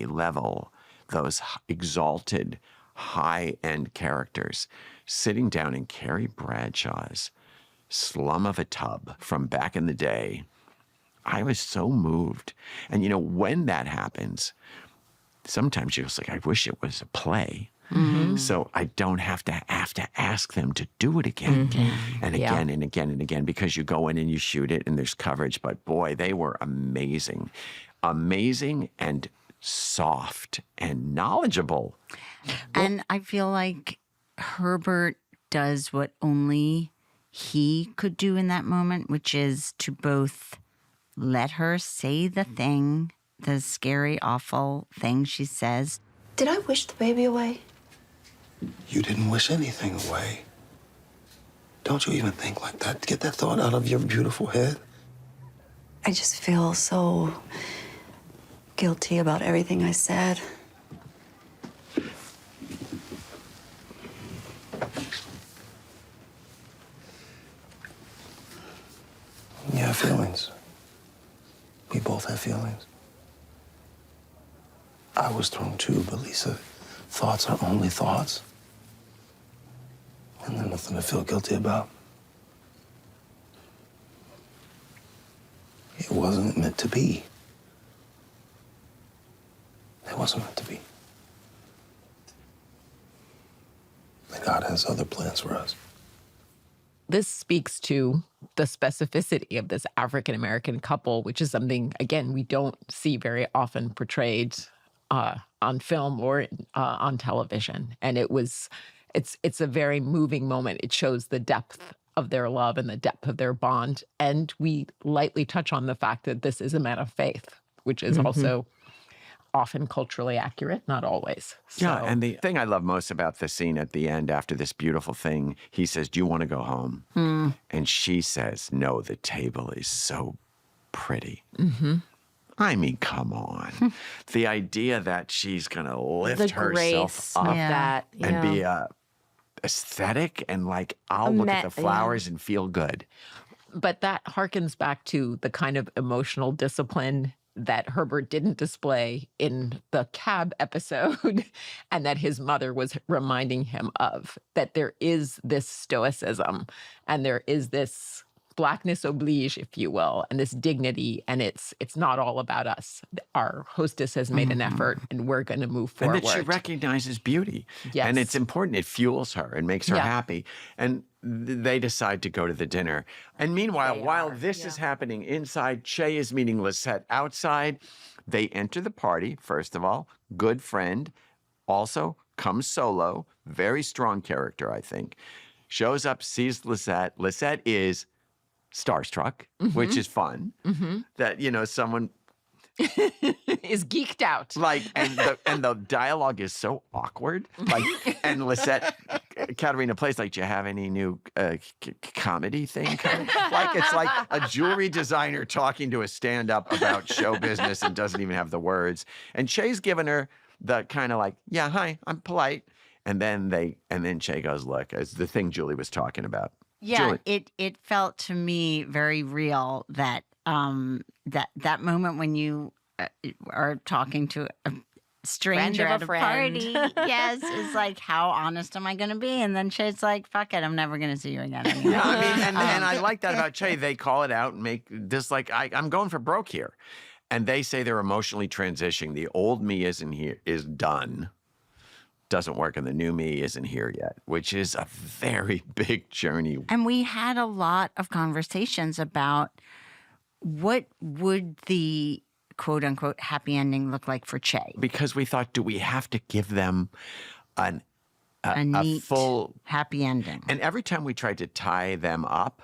level, those exalted, high-end characters sitting down in Carrie Bradshaw's slum of a tub from back in the day, I was so moved. And, when that happens, sometimes you're just like, I wish it was a play. So I don't have to ask them to do it again and again and again and again, because you go in and you shoot it and there's coverage. But boy, they were amazing. Amazing and soft and knowledgeable. And I feel like Herbert does what only he could do in that moment, which is to both let her say the thing, the scary, awful thing she says. Did I wish the baby away? You didn't wish anything away. Don't you even think like that? Get that thought out of your beautiful head. I just feel so guilty about everything I said. You have feelings. We both have feelings. I was thrown too, but Lisa, thoughts are only thoughts. And there's nothing to feel guilty about. It wasn't meant to be. It wasn't meant to be. And God has other plans for us. This speaks to the specificity of this African-American couple, which is something, again, we don't see very often portrayed on film or on television. And it's a very moving moment. It shows the depth of their love and the depth of their bond. And we lightly touch on the fact that this is a man of faith, which is also often culturally accurate, not always. So. Yeah, and the thing I love most about the scene at the end, after this beautiful thing, he says, do you want to go home? And she says, no, the table is so pretty. I mean, come on. The idea that she's going to lift The herself grace up of that. and be aesthetic and like, I'll look at the flowers and feel good. But that harkens back to the kind of emotional discipline that Herbert didn't display in the cab episode and that his mother was reminding him of, that there is this stoicism and there is this blackness oblige, if you will, and this dignity, and it's not all about us. Our hostess has made an effort and we're going to move forward. And that she recognizes beauty. Yes. And it's important. It fuels her and makes her happy. And they decide to go to the dinner. And meanwhile, while this is happening inside, Che is meeting Lisette outside. They enter the party, first of all. Good friend. Also comes solo. Very strong character, I think. Shows up, sees Lisette. Lisette is starstruck, which is fun. That, someone is geeked out. Like, and the dialogue is so awkward. Like, and Lisette, Katerina plays like, do you have any new comedy thing coming? Like, it's like a jewelry designer talking to a stand-up about show business and doesn't even have the words. And Che's given her the kind of like, yeah, hi, I'm polite. And then Che goes, look, it's the thing Julie was talking about. Yeah, Julie. it felt to me very real that that moment when you are talking to a stranger Friend at of a a party. friend. Yes, it's like, how honest am I going to be? And then Che's like, fuck it, I'm never going to see you again anymore. Yeah, I mean, and I like that about Che. They call it out and make this like, I'm going for broke here. And they say they're emotionally transitioning. The old me isn't here, is done. Doesn't work, and the new me isn't here yet, which is a very big journey. And we had a lot of conversations about what would the quote unquote happy ending look like for Che? Because we thought, do we have to give them a neat, full happy ending? And every time we tried to tie them up,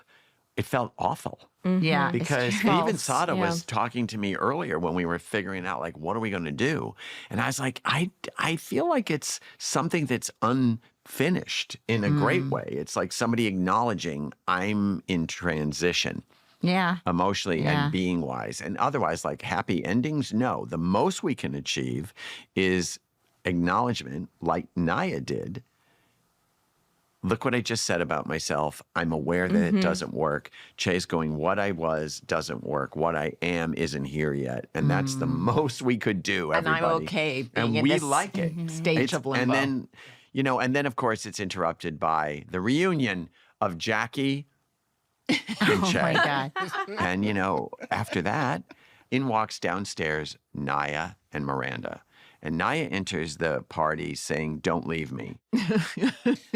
it felt awful. Yeah. Because It's even false, Sada yeah. was talking to me earlier when we were figuring out, like, what are we going to do? And I was like, I feel like it's something that's unfinished in a great way. It's like somebody acknowledging I'm in transition. Yeah. Emotionally Yeah. and being wise. And otherwise, like happy endings, no. The most we can achieve is acknowledgement, like Naya did. look what I just said about myself. I'm aware that it doesn't work. Che's going, what I was doesn't work. What I am isn't here yet. And that's the most we could do, everybody. And I'm okay being and in we this like it. stage of limbo. And then, and then, of course, it's interrupted by the reunion of Jackie and Che. Oh my God. And, after that, in walks downstairs Naya and Miranda. And Naya enters the party saying, don't leave me.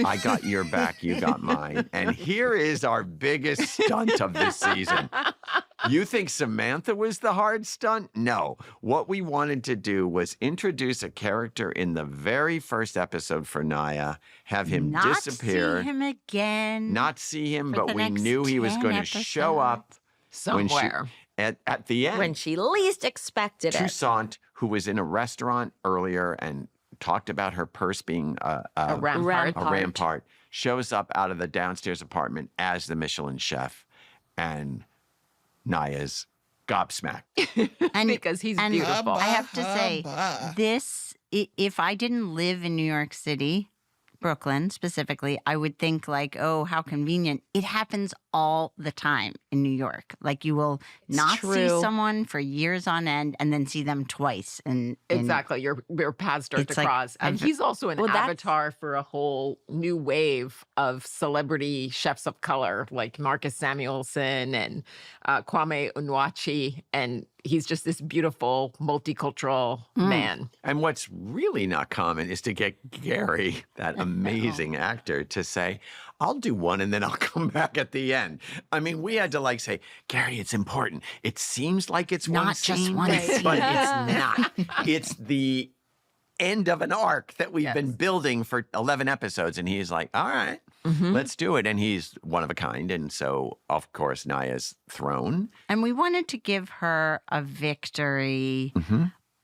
I got your back, you got mine. And here is our biggest stunt of this season. You think Samantha was the hard stunt? No. What we wanted to do was introduce a character in the very first episode for Naya, have him disappear. Not see him again. Not see him, for but the we next knew he was 10 going to show up somewhere. At the end. When she least expected it. Toussaint, who was in a restaurant earlier and talked about her purse being a rampart, shows up out of the downstairs apartment as the Michelin chef, and Naya's gobsmacked. And because he's beautiful. I have to say, if I didn't live in New York City, Brooklyn specifically, I would think like, oh, how convenient. It happens all the time in New York. Like you will not see someone for years on end and then see them twice. Exactly. Your paths start to cross. And he's also an avatar for a whole new wave of celebrity chefs of color like Marcus Samuelson and Kwame Onwuachi. And he's just this beautiful, multicultural man. And what's really not common is to get Gary, that amazing actor, to say, I'll do one and then I'll come back at the end. I mean, we had to say, Gary, it's important. It seems like it's not one just scene, one scene. but it's not. It's the end of an arc that we've been building for 11 episodes. And he's like, all right, let's do it. And he's one of a kind. And so, of course, Naya's thrown. And we wanted to give her a victory,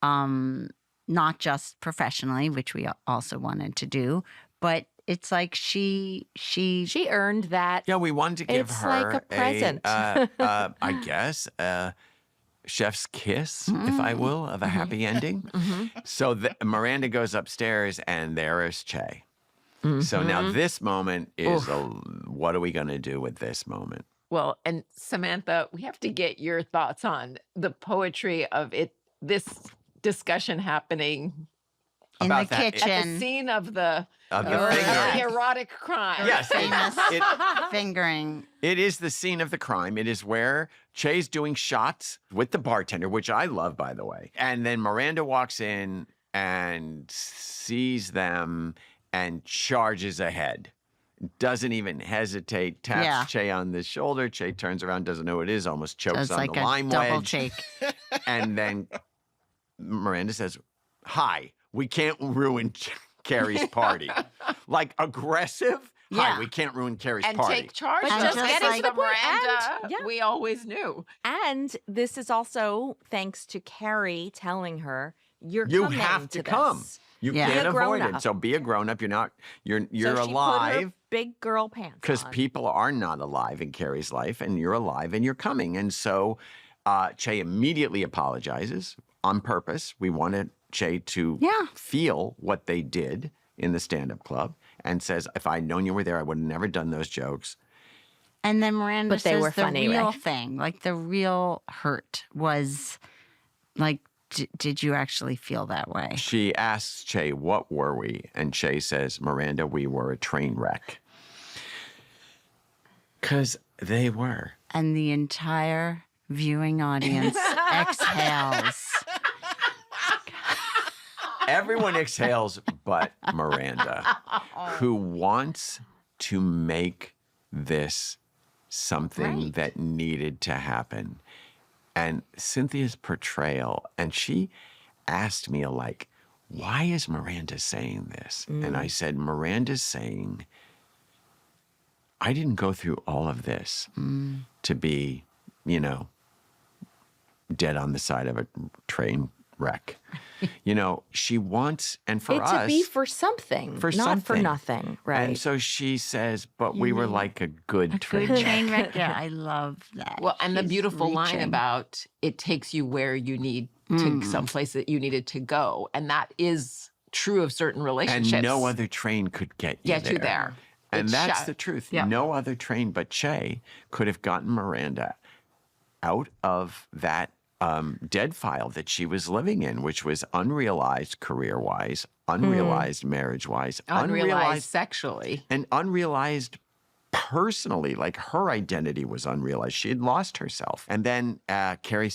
not just professionally, which we also wanted to do, but it's like she earned that. Yeah, we wanted to give it's her like a present. I guess, chef's kiss, if I will, of a happy ending. So Miranda goes upstairs, and there is Che. So now this moment is, what are we going to do with this moment? Well, and Samantha, we have to get your thoughts on the poetry of this discussion happening in the about that. kitchen. at the scene of the fingering. erotic crime. Yes, Fingering. It is the scene of the crime. It is where Che's doing shots with the bartender, which I love, by the way. And then Miranda walks in and sees them and charges ahead. Doesn't even hesitate, taps Che on the shoulder. Che turns around, doesn't know who it is, almost chokes on the lime wedge. Double shake. And then Miranda says, hi, we can't ruin Carrie's party. Like aggressive. Yeah. Hi, we can't ruin Carrie's And party. take charge But of just it. get This to is the the point. Miranda we always knew. And this is also thanks to Carrie telling her, You coming have to this. come. You Yeah. can't Be a avoid grown-up. it. So be a grown up. You're not. You're So she put her alive big girl pants because on. people are not alive in Carrie's life, and you're alive and you're coming. And so Che immediately apologizes on purpose. We wanted Che to feel what they did in the stand-up club, and says, if I'd known you were there, I would have never done those jokes. And then Miranda But they says were the funny, real right? thing, like the real hurt was like, did you actually feel that way? She asks Che, what were we? And Che says, Miranda, we were a train wreck. Because they were. And the entire viewing audience exhales. Everyone exhales but Miranda, who wants to make this something that needed to happen. And Cynthia's portrayal, and she asked me, why is Miranda saying this? And I said, Miranda's saying, I didn't go through all of this to be, dead on the side of a train wreck. She wants, and for us, to be for something, not for something. nothing, right? And so she says, but we were like a good train Good wreck. train wreck. Yeah, I love that. Well, and the She's beautiful line reaching. about it takes you where you need to, someplace that you needed to go. And that is true of certain relationships. And no other train could get you you there. And that's Che. the truth. Yeah. No other train but Che could have gotten Miranda out of that dead file that she was living in, which was unrealized career-wise, unrealized marriage-wise, Unrealized sexually. and unrealized personally. Like her identity was unrealized. She had lost herself. And then Carrie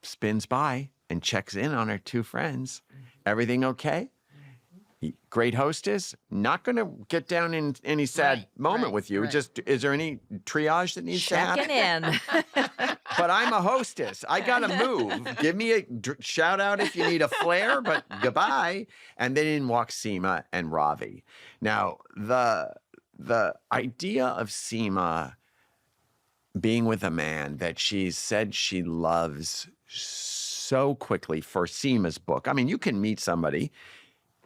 spins by and checks in on her two friends. Everything okay? Great hostess. Not going to get down in any sad moment with you. Just, is there any triage that needs to happen? Checking in. But I'm a hostess. I got to move. Give me a shout out if you need a flare, but goodbye. And then in walks Sema and Ravi. Now, the idea of Sema being with a man that she said she loves so quickly for Sema's book. I mean, you can meet somebody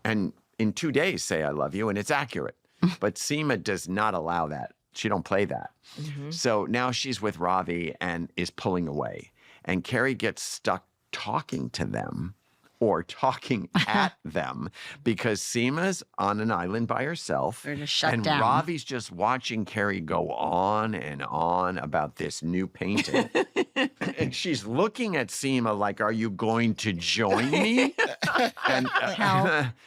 and in 2 days say I love you, and it's accurate. But Sema does not allow that. She don't play that. So now she's with Ravi and is pulling away. And Carrie gets stuck talking to them or talking at them because Sema's on an island by herself. They're just shut and down. Ravi's just watching Carrie go on and on about this new painting. And she's looking at Sema like, are you going to join me? And,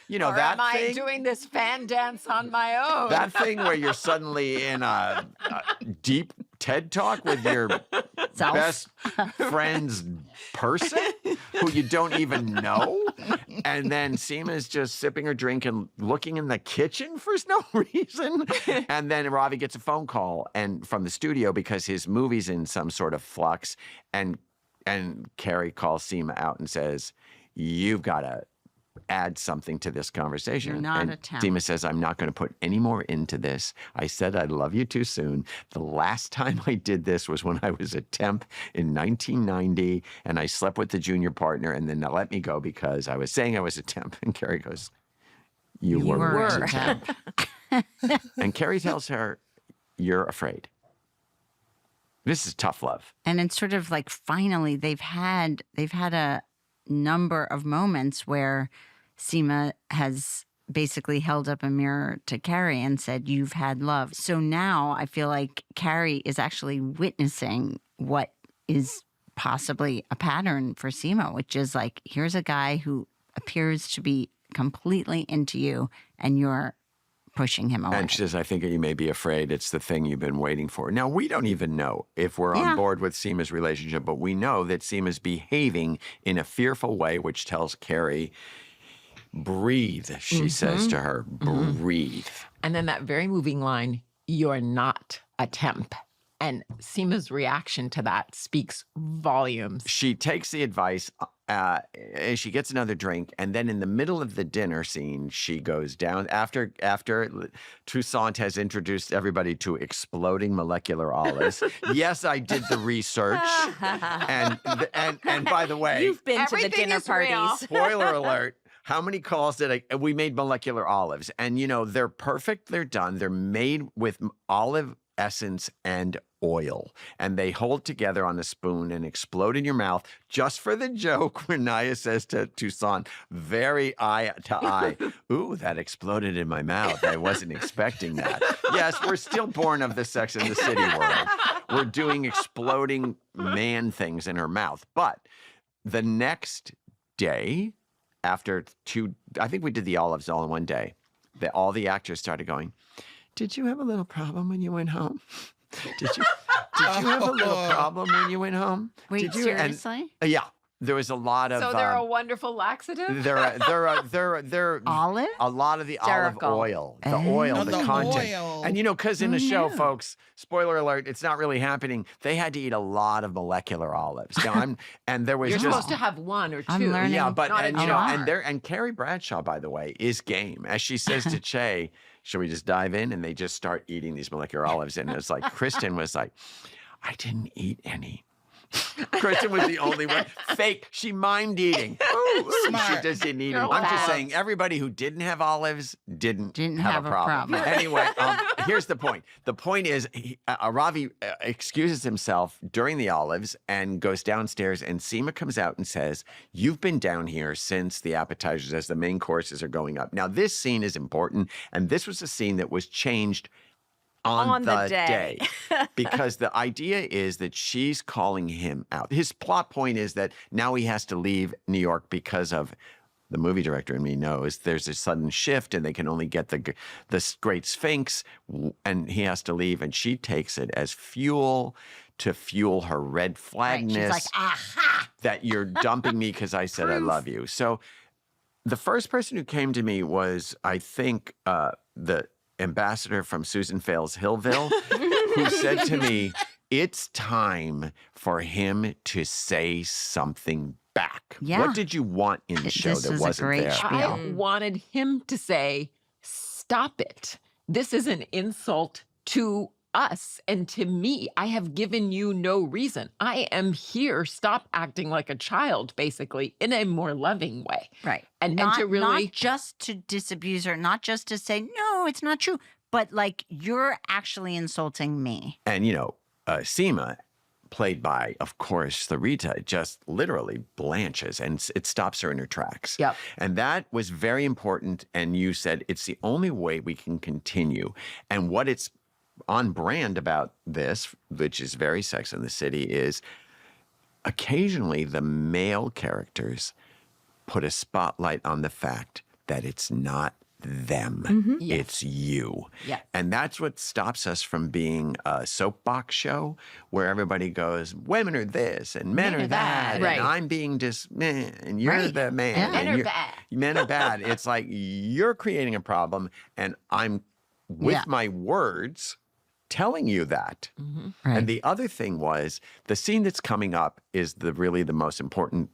you know, Or that am I thing, doing this fan dance on my own? that thing where you're suddenly in a deep TED Talk with your best friend's person who you don't even know. And then Sema's just sipping her drink and looking in the kitchen for no reason. And then Ravi gets a phone call and from the studio because his movie's in some sort of flux. And Carrie calls Sema out and says, you've got to add something to this conversation. You're not and a temp. Sema says, I'm not going to put any more into this. I said I love you too soon. The last time I did this was when I was a temp in 1990, and I slept with the junior partner, and then they let me go because I was saying I was a temp. And Carrie goes, you were a temp. And Carrie tells her, you're afraid. This is tough love. And it's sort of like finally they've had a number of moments where Sema has basically held up a mirror to Carrie and said, you've had love. So now I feel like Carrie is actually witnessing what is possibly a pattern for Sema, which is like, here's a guy who appears to be completely into you and you're pushing him away. And she says, I think you may be afraid. It's the thing you've been waiting for. Now, we don't even know if we're on board with Sema's relationship, but we know that Sema's behaving in a fearful way, which tells Carrie, breathe, she says to her, breathe. And then that very moving line, you're not a temp. And Sema's reaction to that speaks volumes. She takes the advice, she gets another drink, and then in the middle of the dinner scene, she goes down after Toussaint has introduced everybody to exploding molecular olives. Yes, I did the research. And by the way, You've been to the Everything dinner is real. parties. spoiler alert. How many calls we made molecular olives? And, you know, they're perfect. They're done. They're made with olive essence and oil. And they hold together on a spoon and explode in your mouth just for the joke when Naya says to Toussaint, very eye to eye, ooh, that exploded in my mouth. I wasn't expecting that. Yes, we're still born of the Sex and the City world. We're doing exploding man things in her mouth. But the next day, after I think we did the olives all in one day, all the actors started going, did you have a little problem when you went home? Did you have a little problem when you went home? Wait, Did you? seriously? And, yeah, there was a lot of. So they're a wonderful laxative? They're Olive? a lot of the Hysterical. olive oil, the oil, Oh, the the content. oil. And you know, because in the show, folks, spoiler alert, it's not really happening. They had to eat a lot of molecular olives. Now, and there was You're just supposed to have one or two. I'm learning. yeah, but not and a you know, jar. and Carrie Bradshaw, by the way, is game. As she says to Che, should we just dive in? And they just start eating these molecular olives. And it's like Kristen was like, I didn't eat any. Kristen was the only one. Fake. She mimed eating. Ooh, she Smart. just didn't eat You're them. I'm just allowed. saying, everybody who didn't have olives didn't have a problem. Anyway, here's the point. The point is, Ravi excuses himself during the olives and goes downstairs, and Sema comes out and says, you've been down here since the appetizers as the main courses are going up. Now, this scene is important, and this was a scene that was changed on the day. Because the idea is that she's calling him out. His plot point is that now he has to leave New York because of, the movie director in me knows, there's a sudden shift and they can only get the Great Sphinx, and he has to leave. And she takes it as fuel to fuel her red flagness. She's like, aha! That you're dumping me because I said I love you. So the first person who came to me was, I think, the ambassador from Susan Fales-Hill, who said to me, it's time for him to say something back. Yeah. What did you want in the show This that is a wasn't great there? spiel. I wanted him to say, stop it. This is an insult to us and to me. I have given you no reason. I am here. Stop acting like a child, basically, in a more loving way. Right. And not, to really... not just to disabuse her, not just to say, no, it's not true, but like, you're actually insulting me. And, Sema, played by, of course, Rita, just literally blanches and it stops her in her tracks. Yep. And that was very important. And you said it's the only way we can continue. And what it's on brand about this, which is very Sex and the City, is occasionally the male characters put a spotlight on the fact that it's not them, it's you. Yeah. And that's what stops us from being a soapbox show where everybody goes, women are this and men are that, Right. and I'm being just meh, and you're Right. the man. Yeah. and Men are you're- bad. Men are bad. It's like you're creating a problem, and I'm with Yeah. my words telling you that. Right. And the other thing was the scene that's coming up is really the most important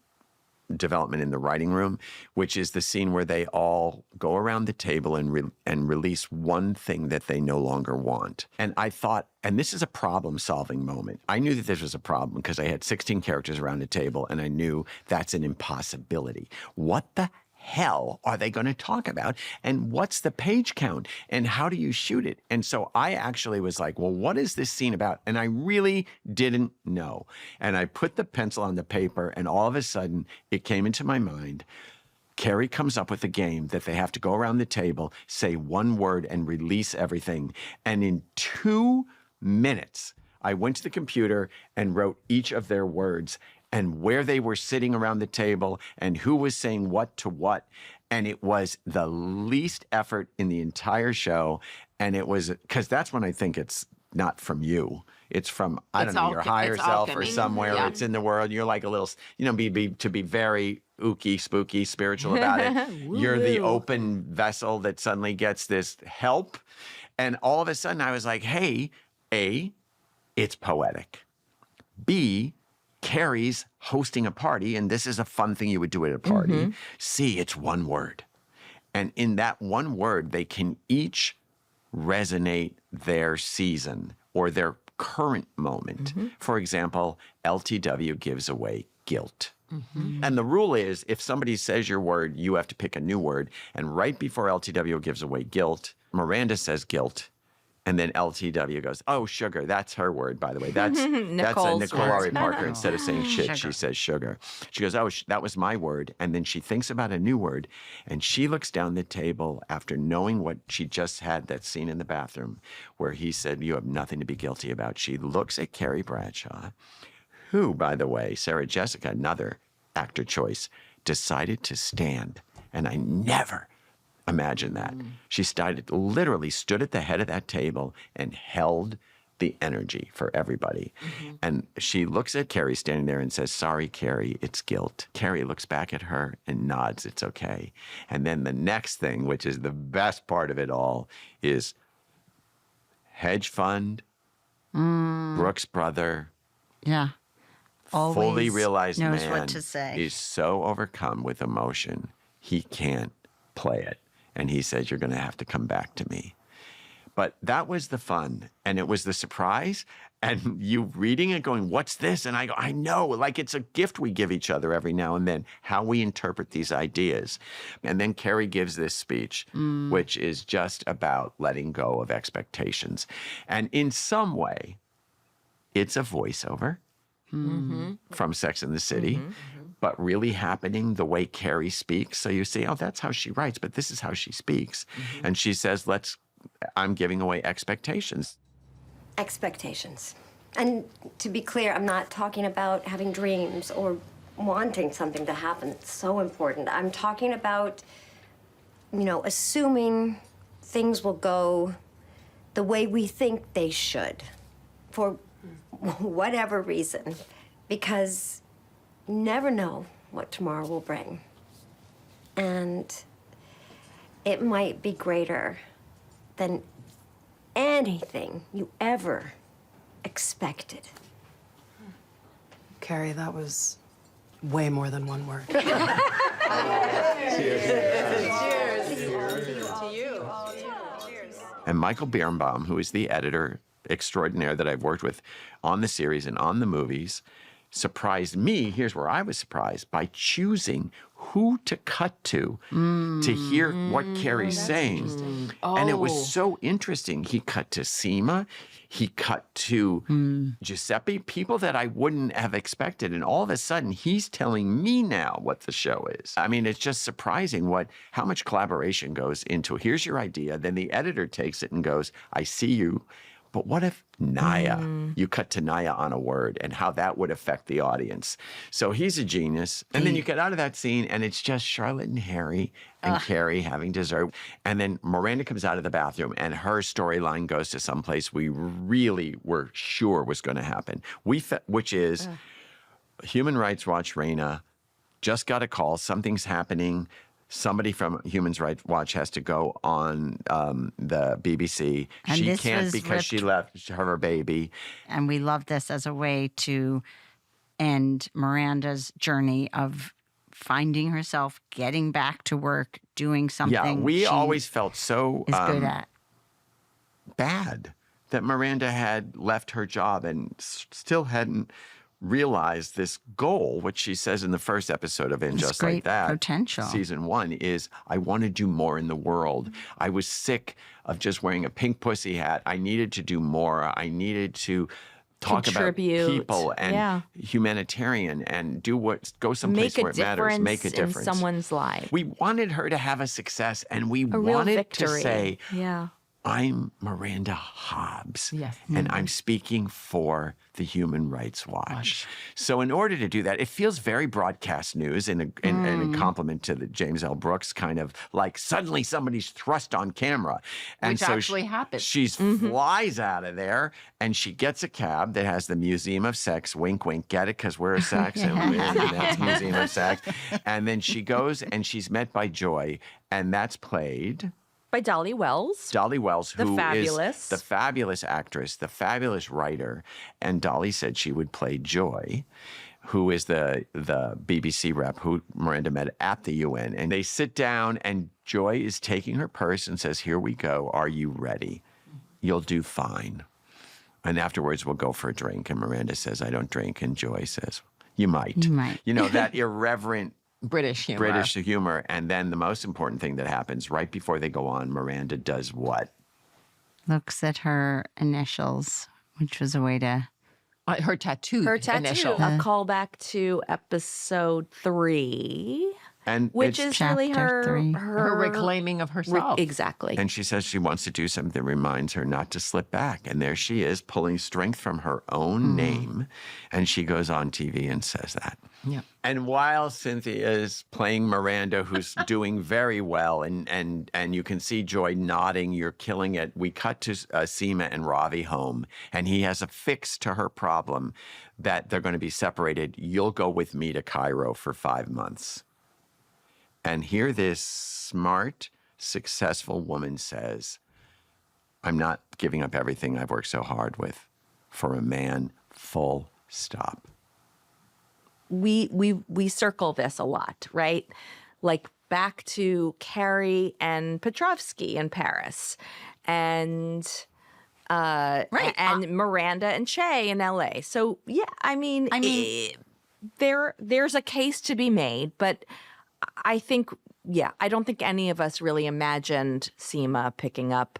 development in the writing room, which is the scene where they all go around the table and release one thing that they no longer want. And I thought, and this is a problem-solving moment. I knew that this was a problem because I had 16 characters around a table, and I knew that's an impossibility. What the hell are they going to talk about? And what's the page count? And how do you shoot it? And so I actually was like, well, what is this scene about? And I really didn't know. And I put the pencil on the paper, and all of a sudden it came into my mind. Carrie comes up with a game that they have to go around the table, say one word, and release everything. And in 2 minutes, I went to the computer and wrote each of their words and where they were sitting around the table and who was saying what to what. And it was the least effort in the entire show. And it was, because that's when I think it's not from you. It's from, I don't know, your higher self or alchemy. somewhere. Yeah. It's in the world. You're like a little, to be very ooky, spooky, spiritual about it. You're the open vessel that suddenly gets this help. And all of a sudden I was like, hey, A, it's poetic. B, Carrie's hosting a party, and this is a fun thing you would do at a party. C, it's one word. And in that one word, they can each resonate their season or their current moment. For example, LTW gives away guilt. And the rule is if somebody says your word, you have to pick a new word. And right before LTW gives away guilt, Miranda says guilt. And then LTW goes, oh, sugar. That's her word, by the way. That's a Nicole's Nicole word. Ari Parker. Instead of saying shit, Sugar. she says sugar. She goes, oh, that was my word. And then she thinks about a new word. And she looks down the table after knowing what she just had, that scene in the bathroom where he said, you have nothing to be guilty about. She looks at Carrie Bradshaw, who, by the way, Sarah Jessica, another actor choice, decided to stand. And I never imagine that. She literally stood at the head of that table and held the energy for everybody. And she looks at Carrie standing there and says, sorry, Carrie, it's guilt. Carrie looks back at her and nods, it's okay. And then the next thing, which is the best part of it all, is hedge fund, Brooks' brother, Yeah. Always fully realized knows man what to say. is so overcome with emotion, he can't play it. And he says, you're going to have to come back to me. But that was the fun. And it was the surprise. And you reading it going, what's this? And I go, I know, like it's a gift we give each other every now and then, how we interpret these ideas. And then Carrie gives this speech, which is just about letting go of expectations. And in some way, it's a voiceover from Sex and the City, but really happening the way Carrie speaks. So you say, oh, that's how she writes, but this is how she speaks. And she says, I'm giving away expectations. Expectations. And to be clear, I'm not talking about having dreams or wanting something to happen. It's so important. I'm talking about, assuming things will go the way we think they should for whatever reason, because you never know what tomorrow will bring. And it might be greater than anything you ever expected. Carrie, that was way more than one word. And Michael Birnbaum, who is the editor extraordinaire that I've worked with on the series and on the movies, surprised me. Here's where I was surprised by choosing who to cut to hear what Carrie's saying. And it was so interesting. He cut to Sema. He cut to Giuseppe, people that I wouldn't have expected. And all of a sudden, he's telling me now what the show is. I mean, it's just surprising how much collaboration goes into, here's your idea. Then the editor takes it and goes, I see you. But what if Naya, you cut to Naya on a word and how that would affect the audience? So he's a genius. And then you get out of that scene and it's just Charlotte and Harry and Carrie having dessert. And then Miranda comes out of the bathroom and her storyline goes to someplace we really were sure was going to happen. Which is Human Rights Watch Raina just got a call, something's happening. Somebody from Human Rights Watch has to go on the BBC. And she this can't was because she left her baby. And we love this as a way to end Miranda's journey of finding herself, getting back to work, doing something. Yeah, we always felt so is good at. bad that Miranda had left her job and still hadn't realized this goal, which she says in the first episode of In It's Just great Like That, potential. season 1, is I want to do more in the world. I was sick of just wearing a pink pussy hat. I needed to do more. I needed to talk Contribute. about people and Yeah. humanitarian and go someplace where it matters, make a difference in someone's life. We wanted her to have a success, and we A real wanted victory. to say, Yeah. I'm Miranda Hobbs, Yes. and I'm speaking for the Human Rights Watch. So in order to do that, it feels very broadcast news in a compliment to the James L. Brooks kind of like suddenly somebody's thrust on camera. And Which so actually happens. She flies out of there, and she gets a cab that has the Museum of Sex, wink, wink, get it, because we're a sex, and that's Museum of Sex. And then she goes, and she's met by Joy, and that's played By Dolly Wells. Dolly Wells, The who fabulous. is the fabulous actress, the fabulous writer. And Dolly said she would play Joy, who is the BBC rep who Miranda met at the UN. And they sit down, and Joy is taking her purse and says, here we go. Are you ready? You'll do fine. And afterwards, we'll go for a drink. And Miranda says, I don't drink. And Joy says, you might. You might. You know, that irreverent British humor. British humor. And then the most important thing that happens right before they go on, Miranda does what? Looks at her initials, which was a way to. Her tattoo. Her tattoo. Initial. A callback to episode 3. And Which it's- is really Chapter 3. Her reclaiming of herself. Exactly. And she says she wants to do something that reminds her not to slip back. And there she is, pulling strength from her own name. And she goes on TV and says that. Yeah. And while Cynthia is playing Miranda, who's doing very well, and you can see Joy nodding, you're killing it, we cut to Sema and Ravi home. And he has a fix to her problem that they're going to be separated. You'll go with me to Cairo for 5 months. And here this smart, successful woman says, I'm not giving up everything I've worked so hard with for a man, full stop. We circle this a lot, right? Like back to Carrie and Petrovsky in Paris, and and Miranda and Che in LA. So yeah, I mean there's a case to be made, but I think I don't think any of us really imagined Sema picking up.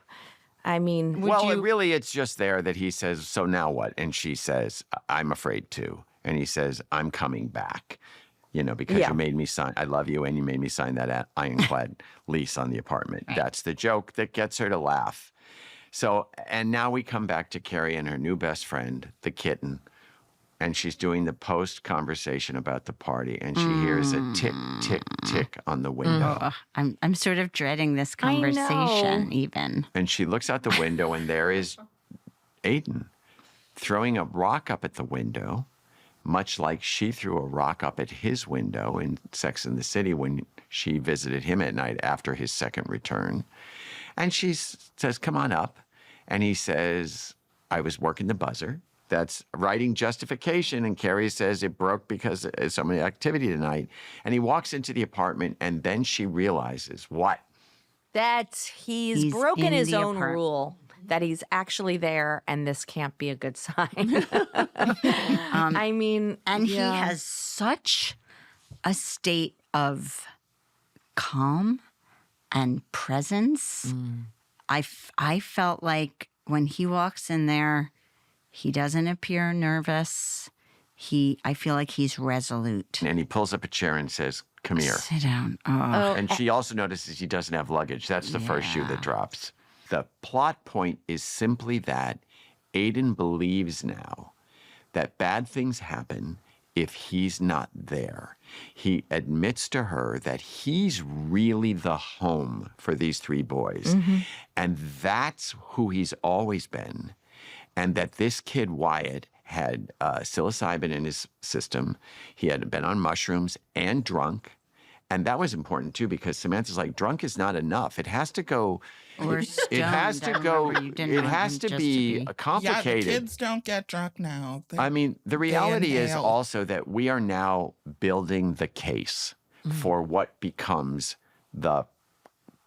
I mean, it's just there that he says, so now what? And she says, I'm afraid too. And he says, I'm coming back, because you made me sign, I love you, and you made me sign that ironclad lease on the apartment. Right. That's the joke that gets her to laugh. So, and now we come back to Carrie and her new best friend, the kitten. And she's doing the post conversation about the party, and she hears a tick, tick, tick on the window. Oh, I'm sort of dreading this I know. conversation even. And she looks out the window, and there is Aiden throwing a rock up at the window, much like she threw a rock up at his window in Sex and the City when she visited him at night after his second return. And she says, come on up. And he says, I was working the buzzer. That's writing justification. And Carrie says it broke because of so much activity tonight. And he walks into the apartment, and then she realizes what? That he's broken in his the own apart- rule. That he's actually there, and this can't be a good sign. I mean, And yeah. he has such a state of calm and presence. I felt like when he walks in there, he doesn't appear nervous. I feel like he's resolute. And he pulls up a chair and says, come here. Sit down. Oh. And she also notices he doesn't have luggage. That's the first shoe that drops. The plot point is simply that Aiden believes now that bad things happen if he's not there. He admits to her that he's really the home for these three boys. And that's who he's always been. And that this kid, Wyatt, had psilocybin in his system. He had been on mushrooms and drunk. And that was important, too, because Samantha's like, drunk is not enough. It has to go. Or It has stoned. to I go. remember you didn't It want has him to just be Yeah, the complicated. kids don't get drunk now. I mean, the reality is inhale. also that we are now building the case for what becomes the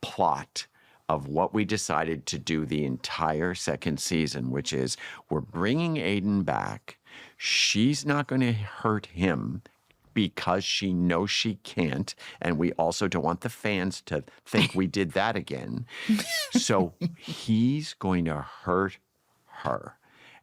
plot of what we decided to do the entire second season, which is we're bringing Aiden back. She's not going to hurt him because she knows she can't. And we also don't want the fans to think we did that again. So he's going to hurt her.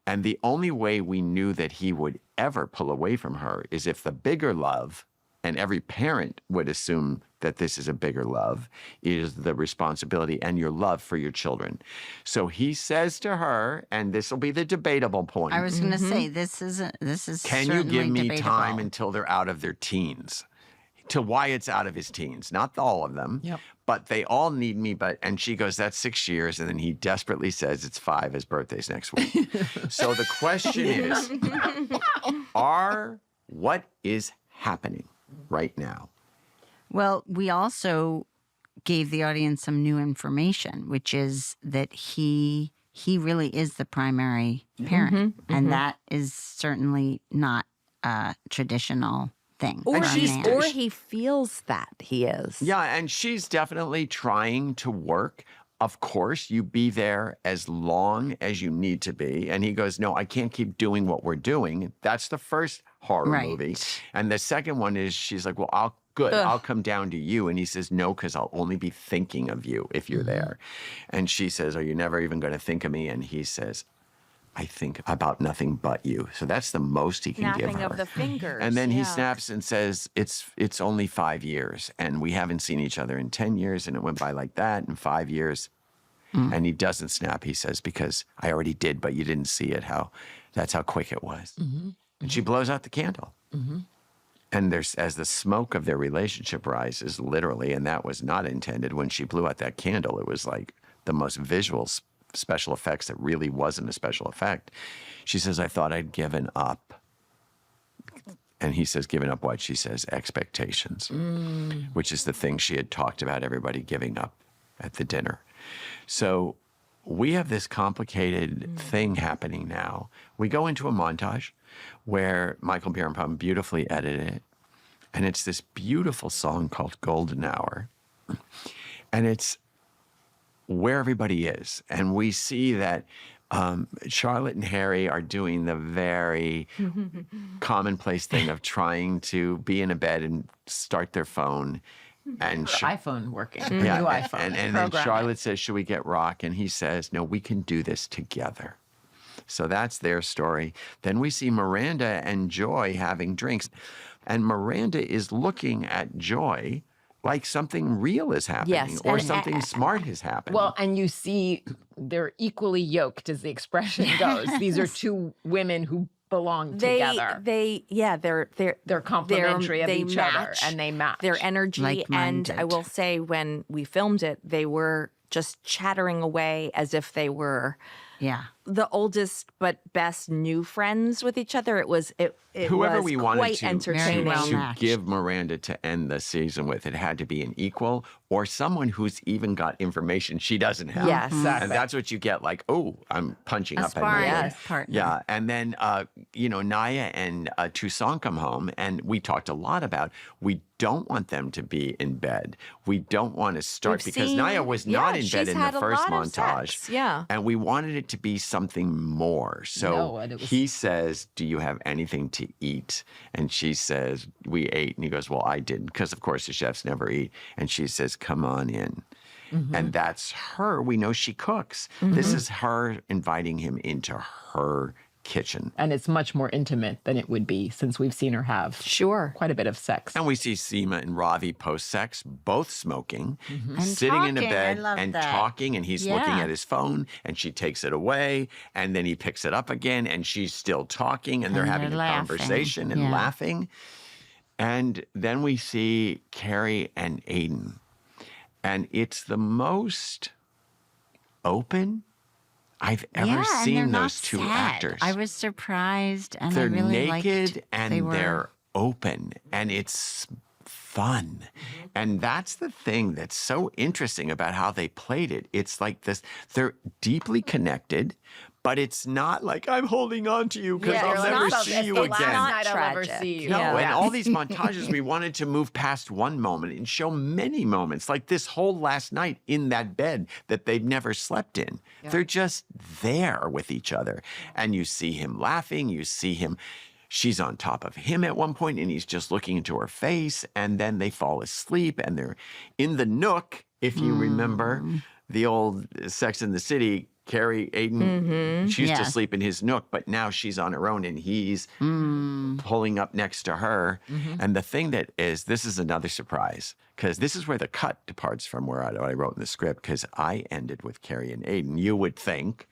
And the only way we knew that he would ever pull away from her is if the bigger love, and every parent would assume that this is a bigger love, is the responsibility and your love for your children. So he says to her, and this will be the debatable point. I was going to say, this is Can you certainly give me debatable. time until they're out of their teens? To Wyatt's out of his teens, not all of them, but they all need me. And she goes, that's 6 years. And then he desperately says it's 5. His birthday's next week. So the question is, what is happening right now? Well, we also gave the audience some new information, which is that he really is the primary parent. And that is certainly not a traditional thing. Or for a man. he feels that he is. Yeah, and she's definitely trying to work. Of course, you be there as long as you need to be. And he goes, no, I can't keep doing what we're doing. That's the first horror movie. And the second one is she's like, well, I'll come down to you. And he says, no, because I'll only be thinking of you if you're there. And she says, are you never even going to think of me? And he says, I think about nothing but you. So that's the most he can give her. Snapping of the fingers. And then he snaps and says, it's only 5 years. And we haven't seen each other in 10 years. And it went by like that in 5 years. And he doesn't snap, he says, because I already did, but you didn't see it. That's how quick it was. And she blows out the candle. And as the smoke of their relationship rises, literally, and that was not intended, when she blew out that candle, it was like the most visual special effects that really wasn't a special effect. She says, I thought I'd given up. And he says, given up what? She says, expectations, which is the thing she had talked about everybody giving up at the dinner. So we have this complicated thing happening now. We go into a montage where Michael Bierenbaum beautifully edited it. And it's this beautiful song called Golden Hour. And it's where everybody is. And we see that Charlotte and Harry are doing the very commonplace thing of trying to be in a bed and start their phone. And iPhone working. yeah, New iPhone. and then Program Charlotte says, should we get rock? And he says, no, we can do this together. So that's their story. Then we see Miranda and Joy having drinks. And Miranda is looking at Joy like something real is happening Yes, or and- something smart has happened. Well, and you see they're equally yoked, as the expression goes. These are two women who belong together. They're complementary of each other, match and they match. their energy. And Like-minded. I will say, when we filmed it, they were just chattering away as if they were Yeah. the oldest but best new friends with each other. It was Whoever was we wanted quite to, entertaining. well to matched. give Miranda to end the season with, it had to be an equal or someone who's even got information she doesn't have. Yes. Exactly. And that's what you get, like, oh, I'm punching A up at sparring Miranda. partner. Yeah. And then, Naya and Toussaint come home, and we talked a lot about we don't want them to be in bed. We don't want to start We've because seen- Naya was yeah, not in bed she's in had the a first lot of montage. sex, yeah. And we wanted it to be something more. So No, and it was- he says, do you have anything to eat? And she says, we ate. And he goes, well, I didn't. Because, of course, the chefs never eat. And she says, come on in. And that's her. We know she cooks. This is her inviting him into her kitchen. And it's much more intimate than it would be since we've seen her have Sure. quite a bit of sex. And we see Sema and Ravi post-sex, both smoking, And sitting in a talking. bed I love and that. talking, and he's looking Yeah. at his phone, and she takes it away, and then he picks it up again, and she's still talking, and they're And having they're a laughing. conversation and Yeah. laughing. And then we see Carrie and Aiden, and it's the most open I've ever yeah, and they're seen not those two sad. actors. I was surprised, and They're I really naked liked and they were. they're open, and it's fun. And that's the thing that's so interesting about how they played it. It's like this, they're deeply connected, but it's not like I'm holding on to you because Yeah, I'll it's never not- see it's you the again. last night I'll ever tragic. see you. No, Yeah. and all these montages, we wanted to move past one moment and show many moments, like this whole last night in that bed that they've never slept in. They're just there with each other. And you see him laughing, you see him, she's on top of him at one point, and he's just looking into her face, and then they fall asleep, and they're in the nook, if you remember the old Sex in the City. Carrie, Aiden, she used to Yeah. sleep in his nook, but now she's on her own and he's pulling up next to her. And the thing that is, this is another surprise, because this is where the cut departs from where I wrote in the script, because I ended with Carrie and Aiden, you would think.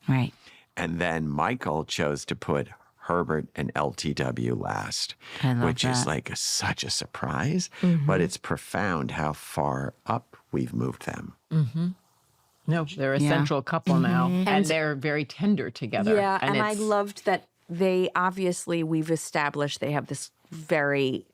Right. And then Michael chose to put Herbert and LTW last, I love which is that. like such a surprise, but it's profound how far up we've moved them. No, they're a Yeah. central couple now, and they're very tender together. Yeah, and I it's- loved that they obviously, we've established they have this very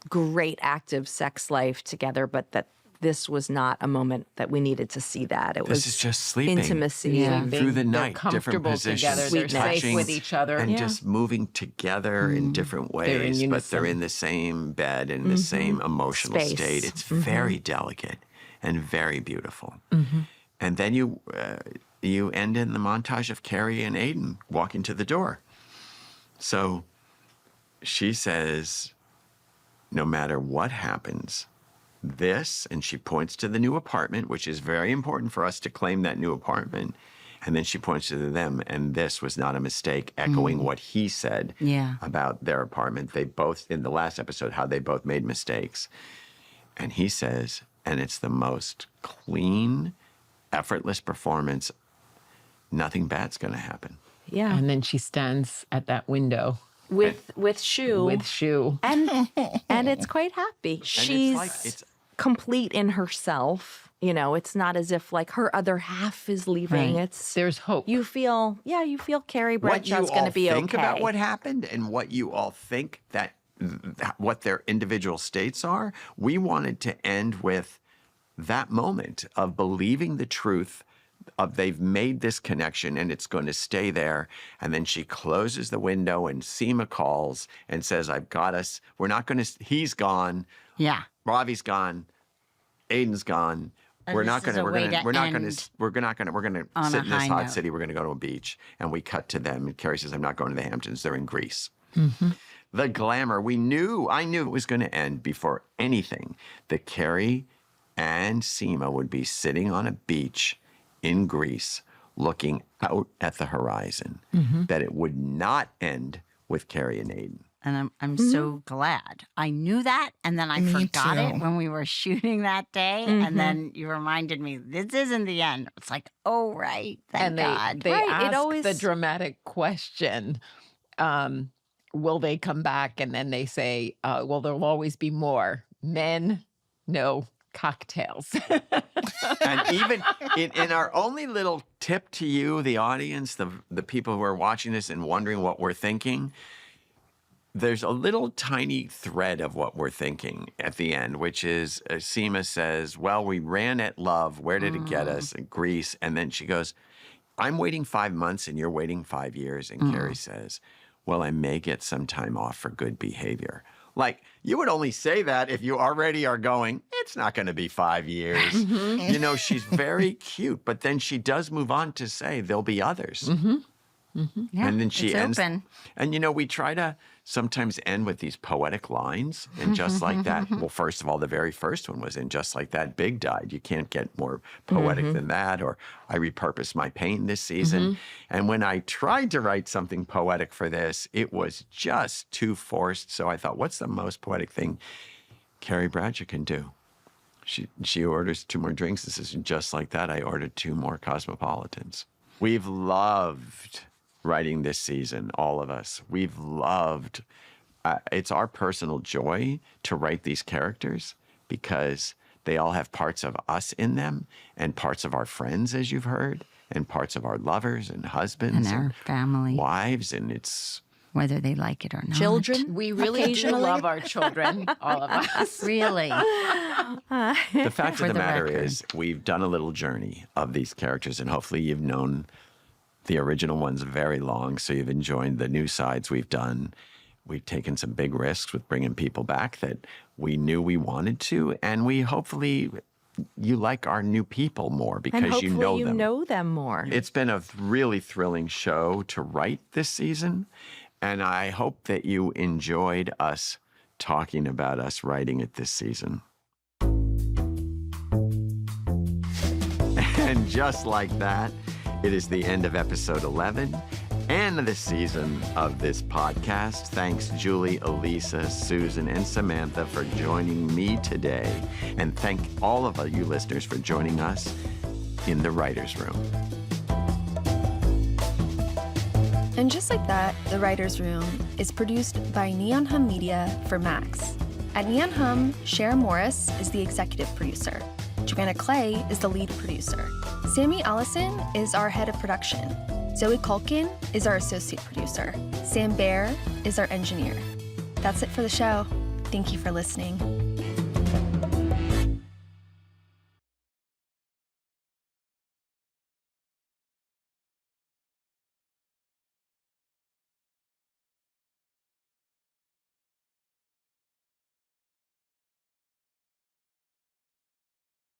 great active sex life together, but that this was not a moment that we needed to see that. It This was is just sleeping. intimacy. Yeah. and Through the They're night, different comfortable positions, together. They're safe touching with each other. and Yeah. just moving together in different ways, in but they're unison. in the same bed and the same emotional Space. state. It's very delicate and very beautiful. And then you end in the montage of Carrie and Aiden walking to the door. So she says, no matter what happens, this, and she points to the new apartment, which is very important for us to claim that new apartment. And then she points to them, and this was not a mistake, echoing what he said Yeah. about their apartment. They both, in the last episode, how they both made mistakes. And he says, and it's the most clean, effortless performance. Nothing bad's going to happen. Yeah, And then she stands at that window with Shu, with Shu. and it's quite happy. She's like- it's- complete in herself. You know, it's not as if like her other half is leaving. Right. It's There's hope. you feel Carrie What you Bradshaw's going all to be think okay. about what happened and what you all think that what their individual states are, we wanted to end with that moment of believing the truth of they've made this connection and it's going to stay there. And then she closes the window and Sema calls and says, I've got us. We're not going to, he's gone. Yeah. Ravi's gone. Aiden's gone. We're this not is going to. a We're way going to. to We're not going end to. We're not going to. We're going to on sit a in this high hot note. city. We're going to go to a beach, and we cut to them. And Carrie says, "I'm not going to the Hamptons. They're in Greece." The glamour. I knew it was going to end before anything. That Carrie and Sema would be sitting on a beach in Greece, looking out at the horizon. That it would not end with Carrie and Aiden. And I'm so glad. I knew that, and then I Me forgot it too. when we were shooting that day. And then you reminded me, this isn't the end. It's like, oh, right. Thank And God. they Right, it ask always- the dramatic question, will they come back? And then they say, well, there'll always be more. Men, no cocktails. And even in our only little tip to you, the audience, the people who are watching this and wondering what we're thinking, there's a little tiny thread of what we're thinking at the end, which is Sema says, well, we ran at love. Where did it get us? In Greece. And then she goes, I'm waiting 5 months and you're waiting 5 years. And Carrie says, well, I may get some time off for good behavior. Like, you would only say that if you already are going, it's not going to be 5 years. You know, she's very cute, but then she does move on to say there'll be others. Yeah, And then she it's ends. open. And, you know, we try to sometimes end with these poetic lines. And just like that, well, first of all, the very first one was in Just Like That, Big died. You can't get more poetic than that. Or I repurposed my pain this season. And when I tried to write something poetic for this, it was just too forced. So I thought, what's the most poetic thing Carrie Bradshaw can do? She orders 2 more drinks and says, just like that, I ordered 2 more Cosmopolitans. We've loved writing this season, all of us. We've loved, it's our personal joy to write these characters because they all have parts of us in them and parts of our friends, as you've heard, and parts of our lovers and husbands And our family, wives, and it's whether they like it or not. Children. We really do Occasionally. love our children, all of us. Really. the fact For of the the matter record. is we've done a little journey of these characters, and hopefully you've known the original ones very long, so you've enjoyed the new sides we've done. We've taken some big risks with bringing people back that we knew we wanted to, and we hopefully you like our new people more because And hopefully you know them. more. It's been a really thrilling show to write this season, and I hope that you enjoyed us talking about us writing it this season. And just like that, it is the end of episode 11 and the season of this podcast. Thanks, Julie, Elisa, Susan, and Samantha for joining me today. And thank all of you listeners for joining us in the writer's room. And just like that, The Writer's Room is produced by Neon Hum Media for Max. At Neon Hum, Sharon Morris is the executive producer. Joanna Clay is the lead producer. Sammy Allison is our head of production. Zoe Culkin is our associate producer. Sam Baer is our engineer. That's it for the show. Thank you for listening.